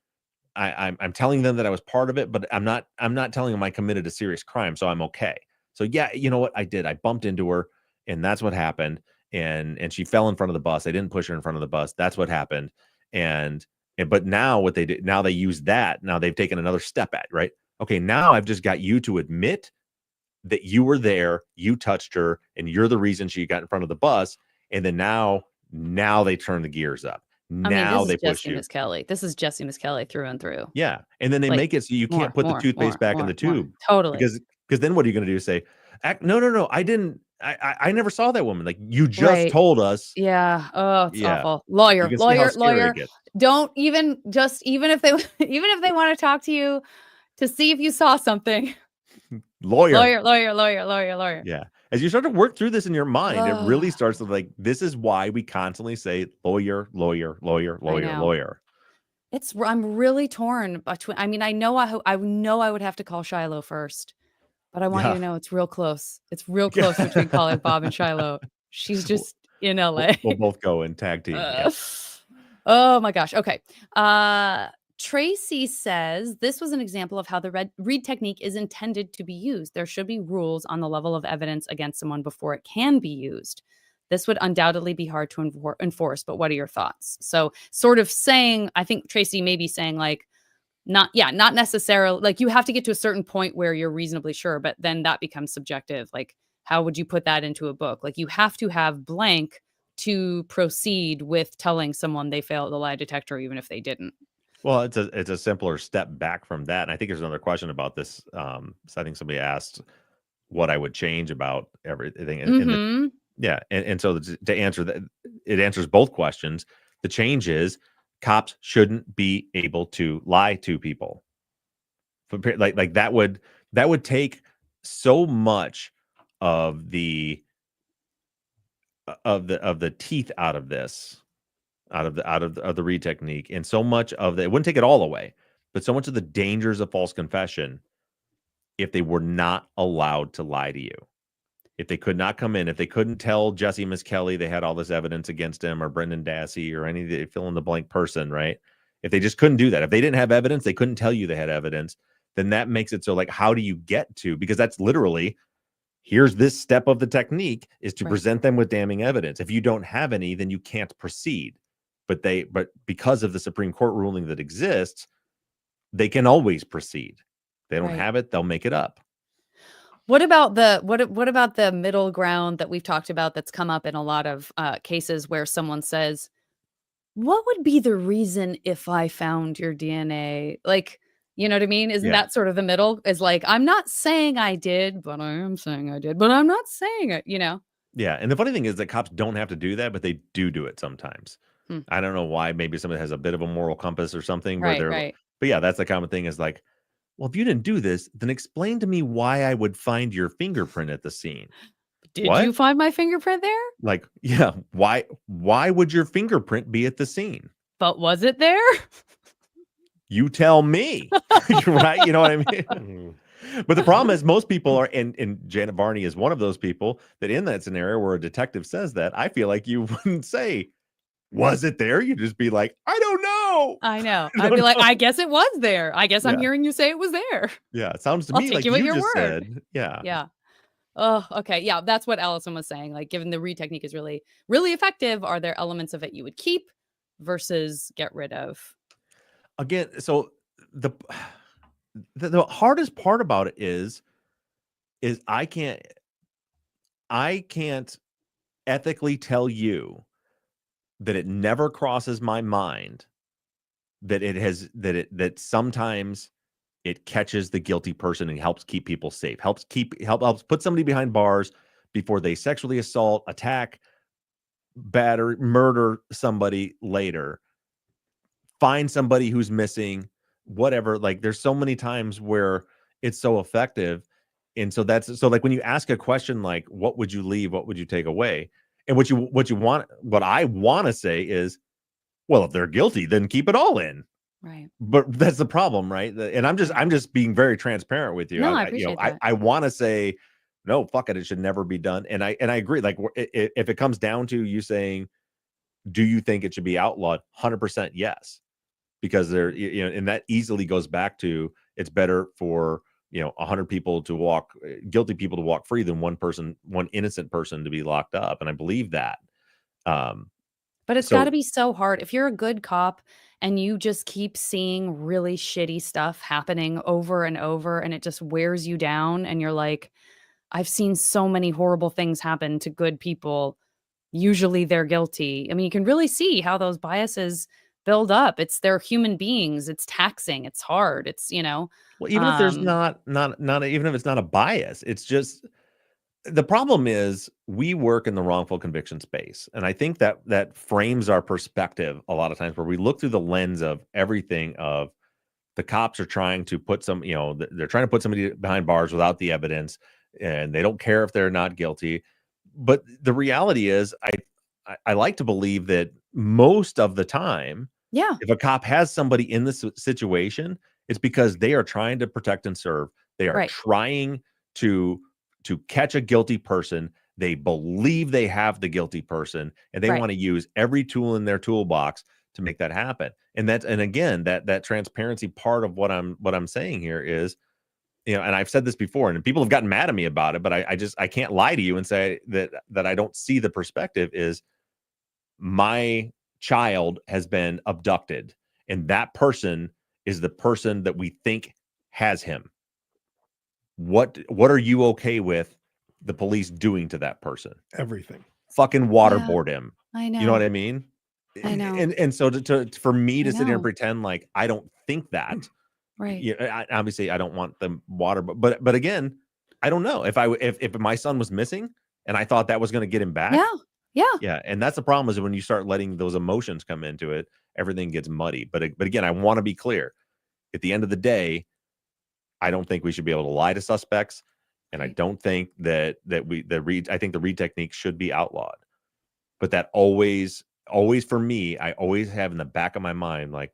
S1: I'm telling them that I was part of it, but I'm not telling them I committed a serious crime, so I'm okay. So yeah, you know what I did? I bumped into her, and that's what happened. And she fell in front of the bus. I didn't push her in front of the bus. That's what happened. But now what they did, now they use that. Now they've taken another step right? Okay, now I've just got you to admit that you were there, you touched her, and you're the reason she got in front of the bus. And then now they turn the gears up. Now they push you.
S3: This is Jesse Miskelly through and through.
S1: Yeah. And then they make it so you can't put the toothpaste back in the tube.
S3: Totally.
S1: Because then what are you going to do? Say, no, I didn't. I never saw that woman. Like, you just told us.
S3: Yeah. Oh, it's awful. Lawyer. Don't even if they want to talk to you to see if you saw something. Lawyer.
S1: Yeah. As you start to work through this in your mind, it really starts to like, this is why we constantly say lawyer.
S3: I'm really torn between. I mean, I know I would have to call Shiloh first, but I want you to know it's real close. It's real close between calling Bob and Shiloh. She's just in LA.
S1: We'll both go and tag team.
S3: Oh my gosh. Okay. Tracy says this was an example of how the read technique is intended to be used. There should be rules on the level of evidence against someone before it can be used. This would undoubtedly be hard to enforce, but what are your thoughts? So sort of saying, I think Tracy may be saying like, not necessarily, like you have to get to a certain point where you're reasonably sure, but then that becomes subjective. Like, how would you put that into a book? Like, you have to have blank to proceed with telling someone they failed the lie detector, even if they didn't.
S1: Well, it's a simpler step back from that. And I think there's another question about this. So I think somebody asked what I would change about everything. And so to answer that, it answers both questions. The change is cops shouldn't be able to lie to people. Like that would take so much of the teeth out of this, out of the read technique, and so much of it wouldn't take it all away, but so much of the dangers of false confession if they were not allowed to lie to you. If they could not come in, if they couldn't tell Jesse Miskelly they had all this evidence against him, or Brendan Dassey, or any of the fill in the blank person, right? If they just couldn't do that, if they didn't have evidence, they couldn't tell you they had evidence, then that makes it so, like, how do you get to, because that's literally, here's this step of the technique, is to present them with damning evidence. If you don't have any, then you can't proceed. But because of the Supreme Court ruling that exists, they can always proceed. They don't have it, they'll make it up.
S3: What about the middle ground that we've talked about that's come up in a lot of cases where someone says, what would be the reason if I found your DNA? Like, you know what I mean? Isn't that sort of the middle? Is like, I'm not saying I did, but I am saying I did, but I'm not saying it,
S1: Yeah. And the funny thing is that cops don't have to do that, but they do it sometimes. I don't know why. Maybe somebody has a bit of a moral compass or something where but yeah, that's the common thing, is like, well, if you didn't do this, then explain to me why I would find your fingerprint at the scene.
S3: Did you find my fingerprint there?
S1: Like, yeah, why would your fingerprint be at the scene?
S3: But was it there?
S1: You tell me. Right? You know what I mean? But the problem is, most people are, and Janet Varney is one of those people, that in that scenario where a detective says that, I feel like you wouldn't say, was it there? You'd just be like, I don't know.
S3: I know. I'd be like, I guess it was there. I guess I'm hearing you say it was there.
S1: Yeah. It sounds to me like you just said. Yeah.
S3: Yeah. Oh, okay. Yeah. That's what Allison was saying. Like, given the read technique is really, really effective, are there elements of it you would keep versus get rid of?
S1: Again, so the hardest part about it is I can't ethically tell you that it never crosses my mind that sometimes it catches the guilty person and helps keep people safe, helps put somebody behind bars before they sexually assault, attack, batter, murder somebody later, find somebody who's missing, whatever. Like, there's so many times where it's so effective. And so like, when you ask a question like, what would you leave, what would you take away, and what I want to say is, well, if they're guilty, then keep it all in.
S3: Right.
S1: But that's the problem, right? And I'm just being very transparent with you.
S3: No, I appreciate that.
S1: I want to say, no, fuck it, it should never be done. And I agree. Like, if it comes down to you saying, do you think it should be outlawed? 100% yes. Because and that easily goes back to, it's better for 100 people to walk, guilty people to walk free, than one innocent person to be locked up. And I believe that.
S3: But it's got to be so hard. If you're a good cop and you just keep seeing really shitty stuff happening over and over, and it just wears you down, and you're like, I've seen so many horrible things happen to good people. Usually they're guilty. I mean, you can really see how those biases build up. They're human beings. It's taxing. It's hard. It's,
S1: well, even if there's not even if it's not a bias, it's just, the problem is, we work in the wrongful conviction space. And I think that frames our perspective a lot of times, where we look through the lens of everything of, the cops are trying to put they're trying to put somebody behind bars without the evidence, and they don't care if they're not guilty. But the reality is, I like to believe that most of the time, if a cop has somebody in this situation, it's because they are trying to protect and serve. They are trying to catch a guilty person. They believe they have the guilty person, and they want to use every tool in their toolbox to make that happen. And again, that transparency part of what I'm saying here is, and I've said this before, and people have gotten mad at me about it, but I can't lie to you and say that I don't see the perspective. Is, my child has been abducted, and that person is the person that we think has him. What are you okay with the police doing to that person?
S2: Everything.
S1: fucking waterboard him.
S3: I know.
S1: You know what I mean?
S3: I know.
S1: And so for me to sit here and pretend like I don't think that,
S3: right?
S1: Yeah, obviously I don't want them water, but again, I don't know if my son was missing and I thought that was going to get him back.
S3: Yeah.
S1: And that's the problem is when you start letting those emotions come into it, everything gets muddy. But again, I want to be clear. At the end of the day, I don't think we should be able to lie to suspects, and I don't think I think the read technique should be outlawed. But that always for me, I always have in the back of my mind, like,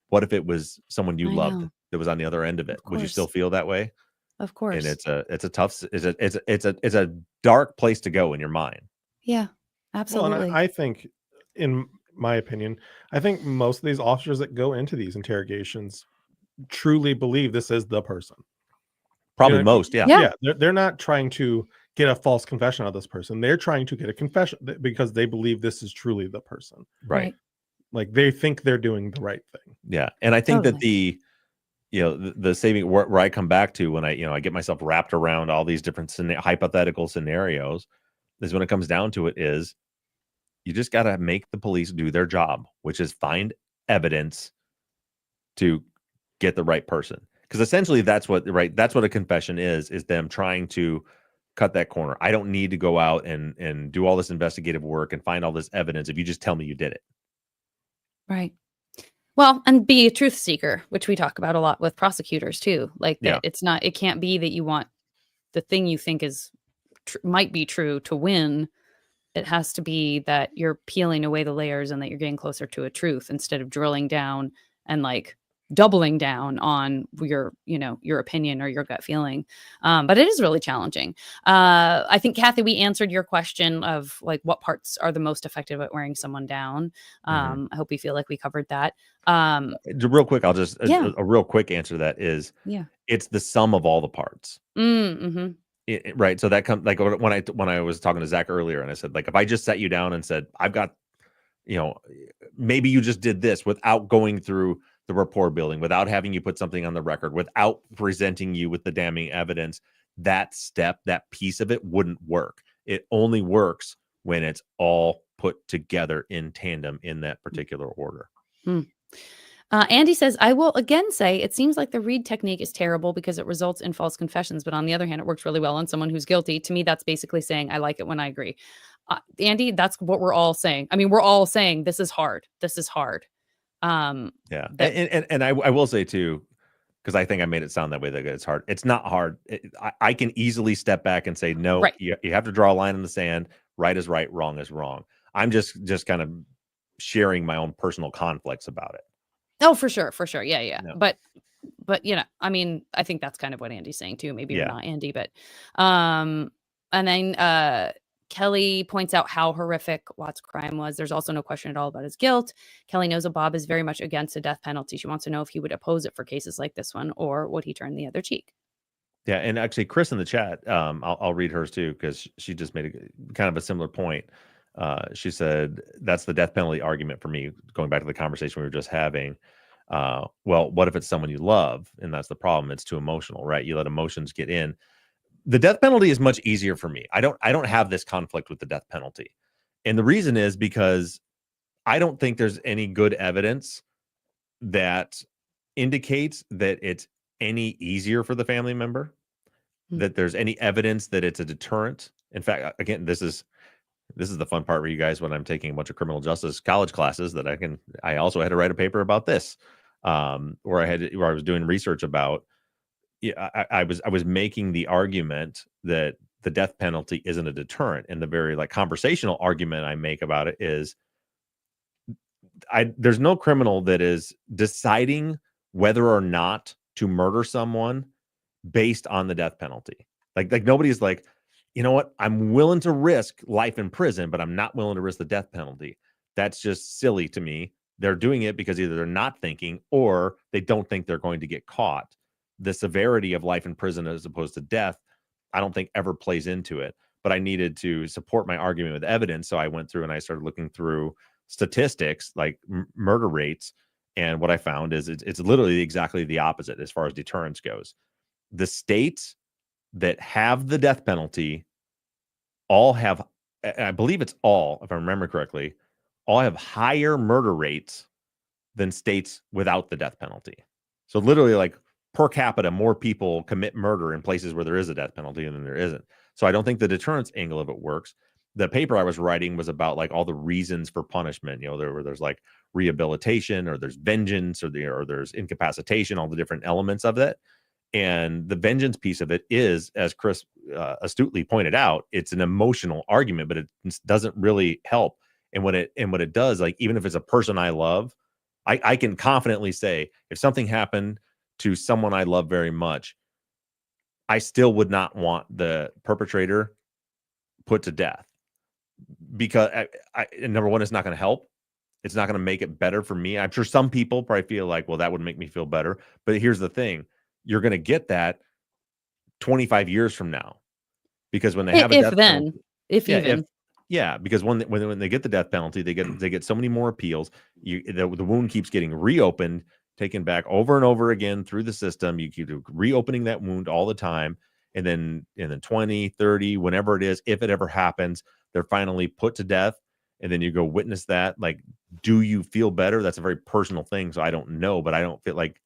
S1: what if it was someone you loved that was on the other end of it? Would you still feel that way?
S3: Of course.
S1: And it's a tough, it's a dark place to go in your mind.
S3: Yeah, absolutely.
S2: Well, and I think, in my opinion, I think most of these officers that go into these interrogations truly believe this is the person.
S1: Probably most, yeah.
S2: Yeah, they're not trying to get a false confession out of this person. They're trying to get a confession because they believe this is truly the person.
S1: Right.
S2: Like they think they're doing the right thing.
S1: Yeah. And I think that the saving where I come back to when I get myself wrapped around all these different hypothetical scenarios is when it comes down to it is you just got to make the police do their job, which is find evidence to get the right person. Because essentially that's what a confession is them trying to cut that corner. I don't need to go out and do all this investigative work and find all this evidence if you just tell me you did it.
S3: Right. Well, and be a truth seeker, which we talk about a lot with prosecutors too. Like that it can't be that you want the thing you think is might be true to win. It has to be that you're peeling away the layers and that you're getting closer to a truth instead of drilling down and like doubling down on your opinion or your gut feeling. But it is really challenging. I think, Kathy, we answered your question of like what parts are the most effective at wearing someone down. I hope we feel like we covered that.
S1: Real quick, I'll just a real quick answer to that is it's the sum of all the parts. Right. So that comes like when I was talking to Zach earlier and I said, like, if I just sat you down and said, I've got, maybe you just did this without going through the rapport building, without having you put something on the record, without presenting you with the damning evidence, that piece of it wouldn't work. It only works when it's all put together in tandem in that particular order.
S3: Andy says, I will again say it seems like the read technique is terrible because it results in false confessions. But on the other hand, it works really well on someone who's guilty. To me, that's basically saying I like it when I agree. Andy, that's what we're all saying. I mean, we're all saying this is hard. This is hard.
S1: And I will say too, because I think I made it sound that way, that it's hard. It's not hard. I can easily step back and say, no, you have to draw a line in the sand. Right is right. Wrong is wrong. I'm just kind of sharing my own personal conflicts about it.
S3: Oh, for sure. Yeah. No. But I mean, I think that's kind of what Andy's saying too. Maybe not Andy, but and then Kelly points out how horrific Watt's crime was. There's also no question at all about his guilt. Kelly knows that Bob is very much against the death penalty. She wants to know if he would oppose it for cases like this one, or would he turn the other cheek?
S1: Yeah, and actually, Chris in the chat, I'll read hers too, because she just made a kind of a similar point. She said, that's the death penalty argument for me, going back to the conversation we were just having. Well, what if it's someone you love? And that's the problem. It's too emotional, right? You let emotions get in. The death penalty is much easier for me. I don't have this conflict with the death penalty. And the reason is because I don't think there's any good evidence that indicates that it's any easier for the family member, that there's any evidence that it's a deterrent. In fact, again, this is the fun part for you guys when I'm taking a bunch of criminal justice college classes that I also had to write a paper about this, where I was doing research about. I was making the argument that the death penalty isn't a deterrent, and the very conversational argument I make about it is there's no criminal that is deciding whether or not to murder someone based on the death penalty. Like nobody's like, you know what, I'm willing to risk life in prison, but I'm not willing to risk the death penalty. That's just silly to me. They're doing it because either they're not thinking or they don't think they're going to get caught. The severity of life in prison as opposed to death, I don't think ever plays into it. But I needed to support my argument with evidence. So I went through and I started looking through statistics like murder rates. And what I found is it's literally exactly the opposite as far as deterrence goes. The states that have the death penalty all have I believe it's all, if I remember correctly, all have higher murder rates than states without the death penalty. So literally, like per capita, more people commit murder in places where there is a death penalty than there isn't. So I don't think the deterrence angle of it works. The paper I was writing was about like all the reasons for punishment. There's like rehabilitation, or there's vengeance, or there's incapacitation, all the different elements of it. And the vengeance piece of it is, as Chris astutely pointed out, it's an emotional argument, but it doesn't really help. And what it does, like even if it's a person I love, I can confidently say if something happened to someone I love very much, I still would not want the perpetrator put to death, because number one, it's not going to help. It's not going to make it better for me. I'm sure some people probably feel like, well, that would make me feel better. But here's the thing. You're going to get that 25 years from now, because when they have a death penalty, because when they get the death penalty, they get so many more appeals. The wound keeps getting reopened, taken back over and over again through the system. You keep reopening that wound all the time. And then 20, 30, whenever it is, if it ever happens, they're finally put to death. And then you go witness that. Like, do you feel better? That's a very personal thing. So I don't know, but I don't feel like,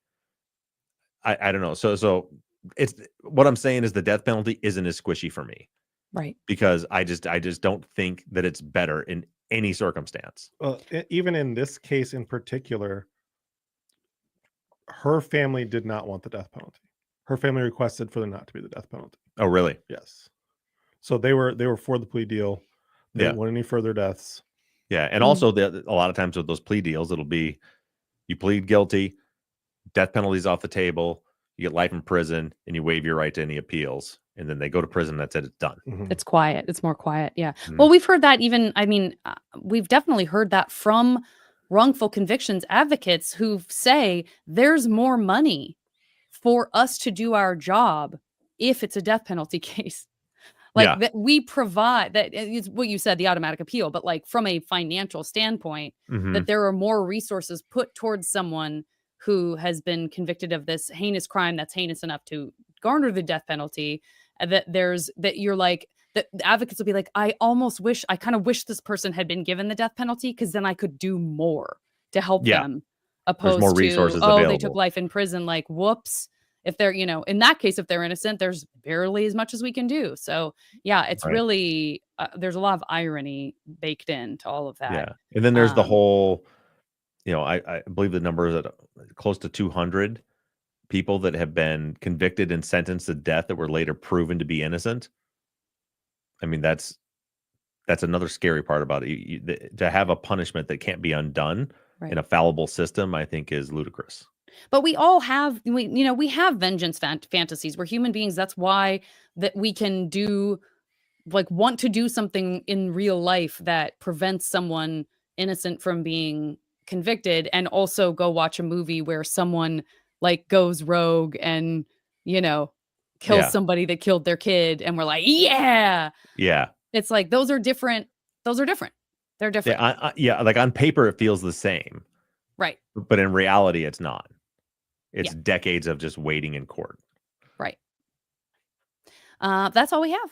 S1: I don't know. So it's, what I'm saying is the death penalty isn't as squishy for me.
S3: Right.
S1: Because I just don't think that it's better in any circumstance.
S2: Well, even in this case in particular, her family did not want the death penalty. Her family requested for there not to be the death penalty.
S1: Oh, really?
S2: Yes. So they were for the plea deal. They didn't want any further deaths.
S1: Yeah, and also a lot of times with those plea deals, it'll be you plead guilty, death penalty's off the table, you get life in prison, and you waive your right to any appeals. And then they go to prison. That's it. It's done.
S3: Mm-hmm. It's quiet. It's more quiet. Yeah. Mm-hmm. Well, we've heard that we've definitely heard that from wrongful convictions advocates who say there's more money for us to do our job if it's a death penalty case. Like that we provide, that is what you said, the automatic appeal, but like from a financial standpoint, that there are more resources put towards someone who has been convicted of this heinous crime that's heinous enough to garner the death penalty. That you're like, that the advocates will be like, I kind of wish this person had been given the death penalty, because then I could do more to help them, opposed
S1: more resources
S3: to,
S1: available.
S3: They took life in prison. Like, whoops. If they're, in that case, if they're innocent, there's barely as much as we can do. So yeah, it's really, there's a lot of irony baked into all of that.
S1: Yeah. And then there's the whole, I believe the number is at close to 200 people that have been convicted and sentenced to death that were later proven to be innocent. I mean, that's another scary part about it. To have a punishment that can't be undone in a fallible system, I think is ludicrous.
S3: But we all have, we have vengeance fantasies. We're human beings. That's why that we can want to do something in real life that prevents someone innocent from being convicted, and also go watch a movie where someone like goes rogue and, kills somebody that killed their kid. And we're like, yeah. It's like, those are different. They're different.
S1: Yeah. Like on paper, it feels the same.
S3: Right.
S1: But in reality, it's not. It's decades of just waiting in court.
S3: Right. That's all we have.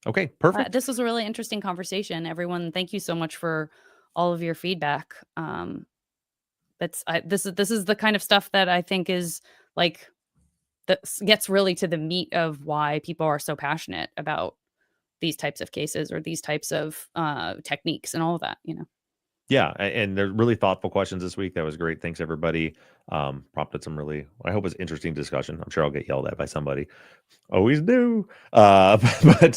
S1: Okay, perfect.
S3: This was a really interesting conversation. Everyone, thank you so much for all of your feedback. This is the kind of stuff that I think is like, that gets really to the meat of why people are so passionate about these types of cases, or these types of techniques and all of that,
S1: Yeah, and they're really thoughtful questions this week. That was great. Thanks, everybody. Prompted some really, I hope it's interesting discussion. I'm sure I'll get yelled at by somebody. Always do. But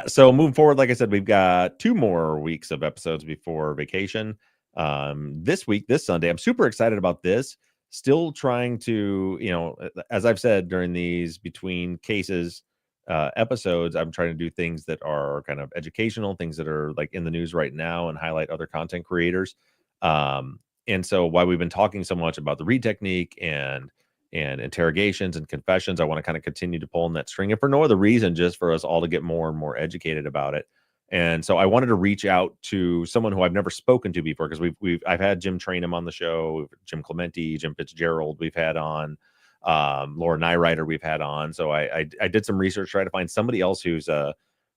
S1: so moving forward, like I said, we've got 2 more weeks of episodes before vacation. This week, this Sunday, I'm super excited about this. Still trying to, as I've said during these between cases episodes, I'm trying to do things that are kind of educational, things that are like in the news right now, and highlight other content creators. And so while we've been talking so much about the read technique and interrogations and confessions, I want to kind of continue to pull in that string, and for no other reason, just for us all to get more and more educated about it. And so I wanted to reach out to someone who I've never spoken to before, because I've had Jim Trainham on the show, Jim Clementi, Jim Fitzgerald we've had on, Laura Nyrider we've had on. So I did some research, trying to find somebody else who's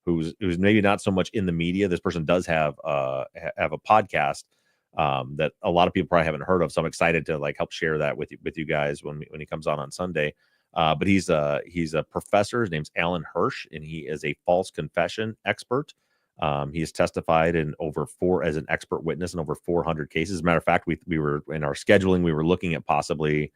S1: who's maybe not so much in the media. This person does have a podcast that a lot of people probably haven't heard of. So I'm excited to like help share that with you guys when he comes on Sunday. But he's a professor. His name's Alan Hirsch, and he is a false confession expert. He has testified as an expert witness in over 400 cases. As a matter of fact, we were in our scheduling, we were looking at possibly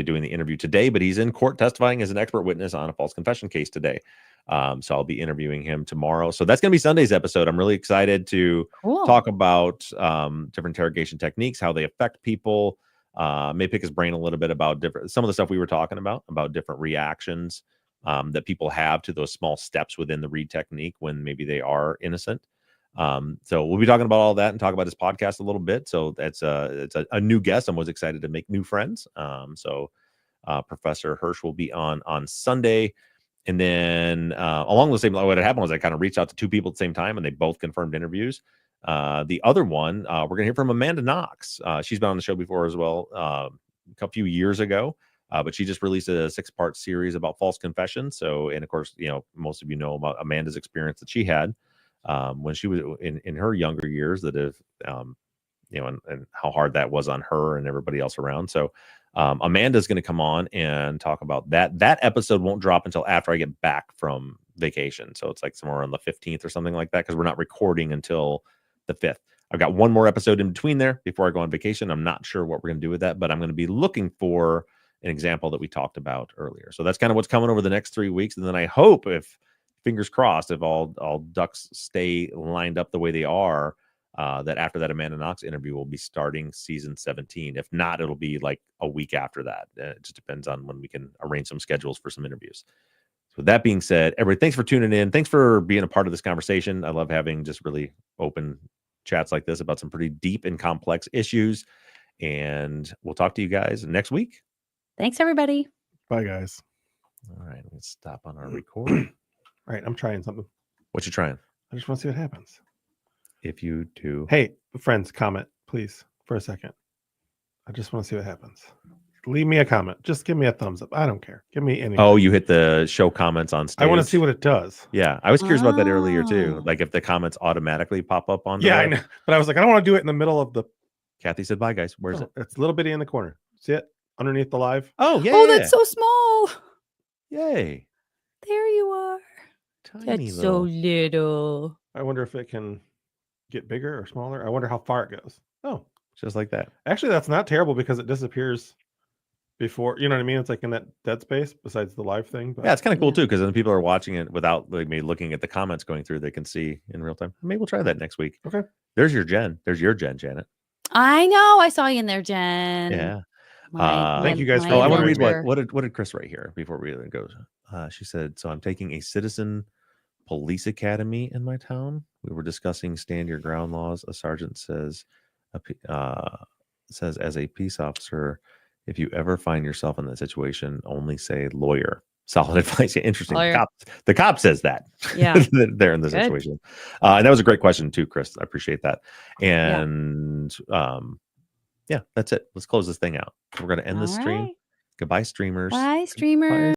S1: doing the interview today, but he's in court testifying as an expert witness on a false confession case today. So I'll be interviewing him tomorrow. So that's going to be Sunday's episode. I'm really excited to talk about different interrogation techniques, how they affect people. May pick his brain a little bit about some of the stuff we were talking about different reactions that people have to those small steps within the read technique when maybe they are innocent. So we'll be talking about all that and talk about his podcast a little bit. So it's a new guest. I'm always excited to make new friends. So Professor Hirsch will be on Sunday. And then along the same line, what had happened was I kind of reached out to two people at the same time and they both confirmed interviews. The other one, we're going to hear from Amanda Knox. She's been on the show before as well a few years ago. But she just released a 6-part series about false confessions. So, and of course, most of you know about Amanda's experience that she had when she was in her younger years that have, and how hard that was on her and everybody else around. So Amanda's going to come on and talk about that. That episode won't drop until after I get back from vacation. So it's like somewhere on the 15th or something like that, because we're not recording until the 5th. I've got one more episode in between there before I go on vacation. I'm not sure what we're going to do with that, but I'm going to be looking for an example that we talked about earlier. So that's kind of what's coming over the next 3 weeks. And then I hope, if fingers crossed, if all ducks stay lined up the way they are, that after that Amanda Knox interview, we'll be starting season 17. If not, it'll be like a week after that. It just depends on when we can arrange some schedules for some interviews. So with that being said, everybody, thanks for tuning in. Thanks for being a part of this conversation. I love having just really open chats like this about some pretty deep and complex issues. And we'll talk to you guys next week.
S3: Thanks, everybody.
S2: Bye, guys.
S1: All right, let's stop on our record.
S2: All right, I'm trying something.
S1: What you trying?
S2: I just want to see what happens.
S1: If you do.
S2: Hey, friends, comment, please, for a second. I just want to see what happens. Leave me a comment. Just give me a thumbs up. I don't care. Give me anything.
S1: Oh, you hit the show comments on stage.
S2: I want to see what it does.
S1: Yeah, I was curious about that earlier too. Like if the comments automatically pop up on.
S2: Yeah, I know. But I was like, I don't want to do it in the middle of the.
S1: Kathy said, "Bye, guys." Where's it?
S2: It's a little bitty in the corner. See it underneath the live?
S1: Oh yeah.
S3: Oh, that's so small.
S1: Yay.
S3: There you are.
S1: Tiny
S3: That's so little.
S2: I wonder if it can get bigger or smaller. I wonder how far it goes. Oh,
S1: just like that.
S2: Actually, that's not terrible because it disappears before. You know what I mean? It's like in that dead space besides the live thing. But...
S1: yeah, it's kind of cool too, because then people are watching it without like me looking at the comments going through. They can see in real time. Maybe we'll try that next week.
S2: Okay.
S1: There's your Jen. There's your Jen, Janet.
S3: I know. I saw you in there, Jen.
S1: Yeah.
S2: Thank you guys for.
S1: I want to read what did Chris write here before we go. She said, "So I'm taking a citizen police academy in my town. We were discussing stand your ground laws. A sergeant says, as a peace officer, if you ever find yourself in that situation, only say lawyer." Solid advice. Interesting. The cop says that.
S3: Yeah.
S1: They're in the situation. And that was a great question too, Chris. I appreciate that. And yeah, that's it. Let's close this thing out. We're going to end the stream. Goodbye, streamers.
S3: Bye, streamers. Bye.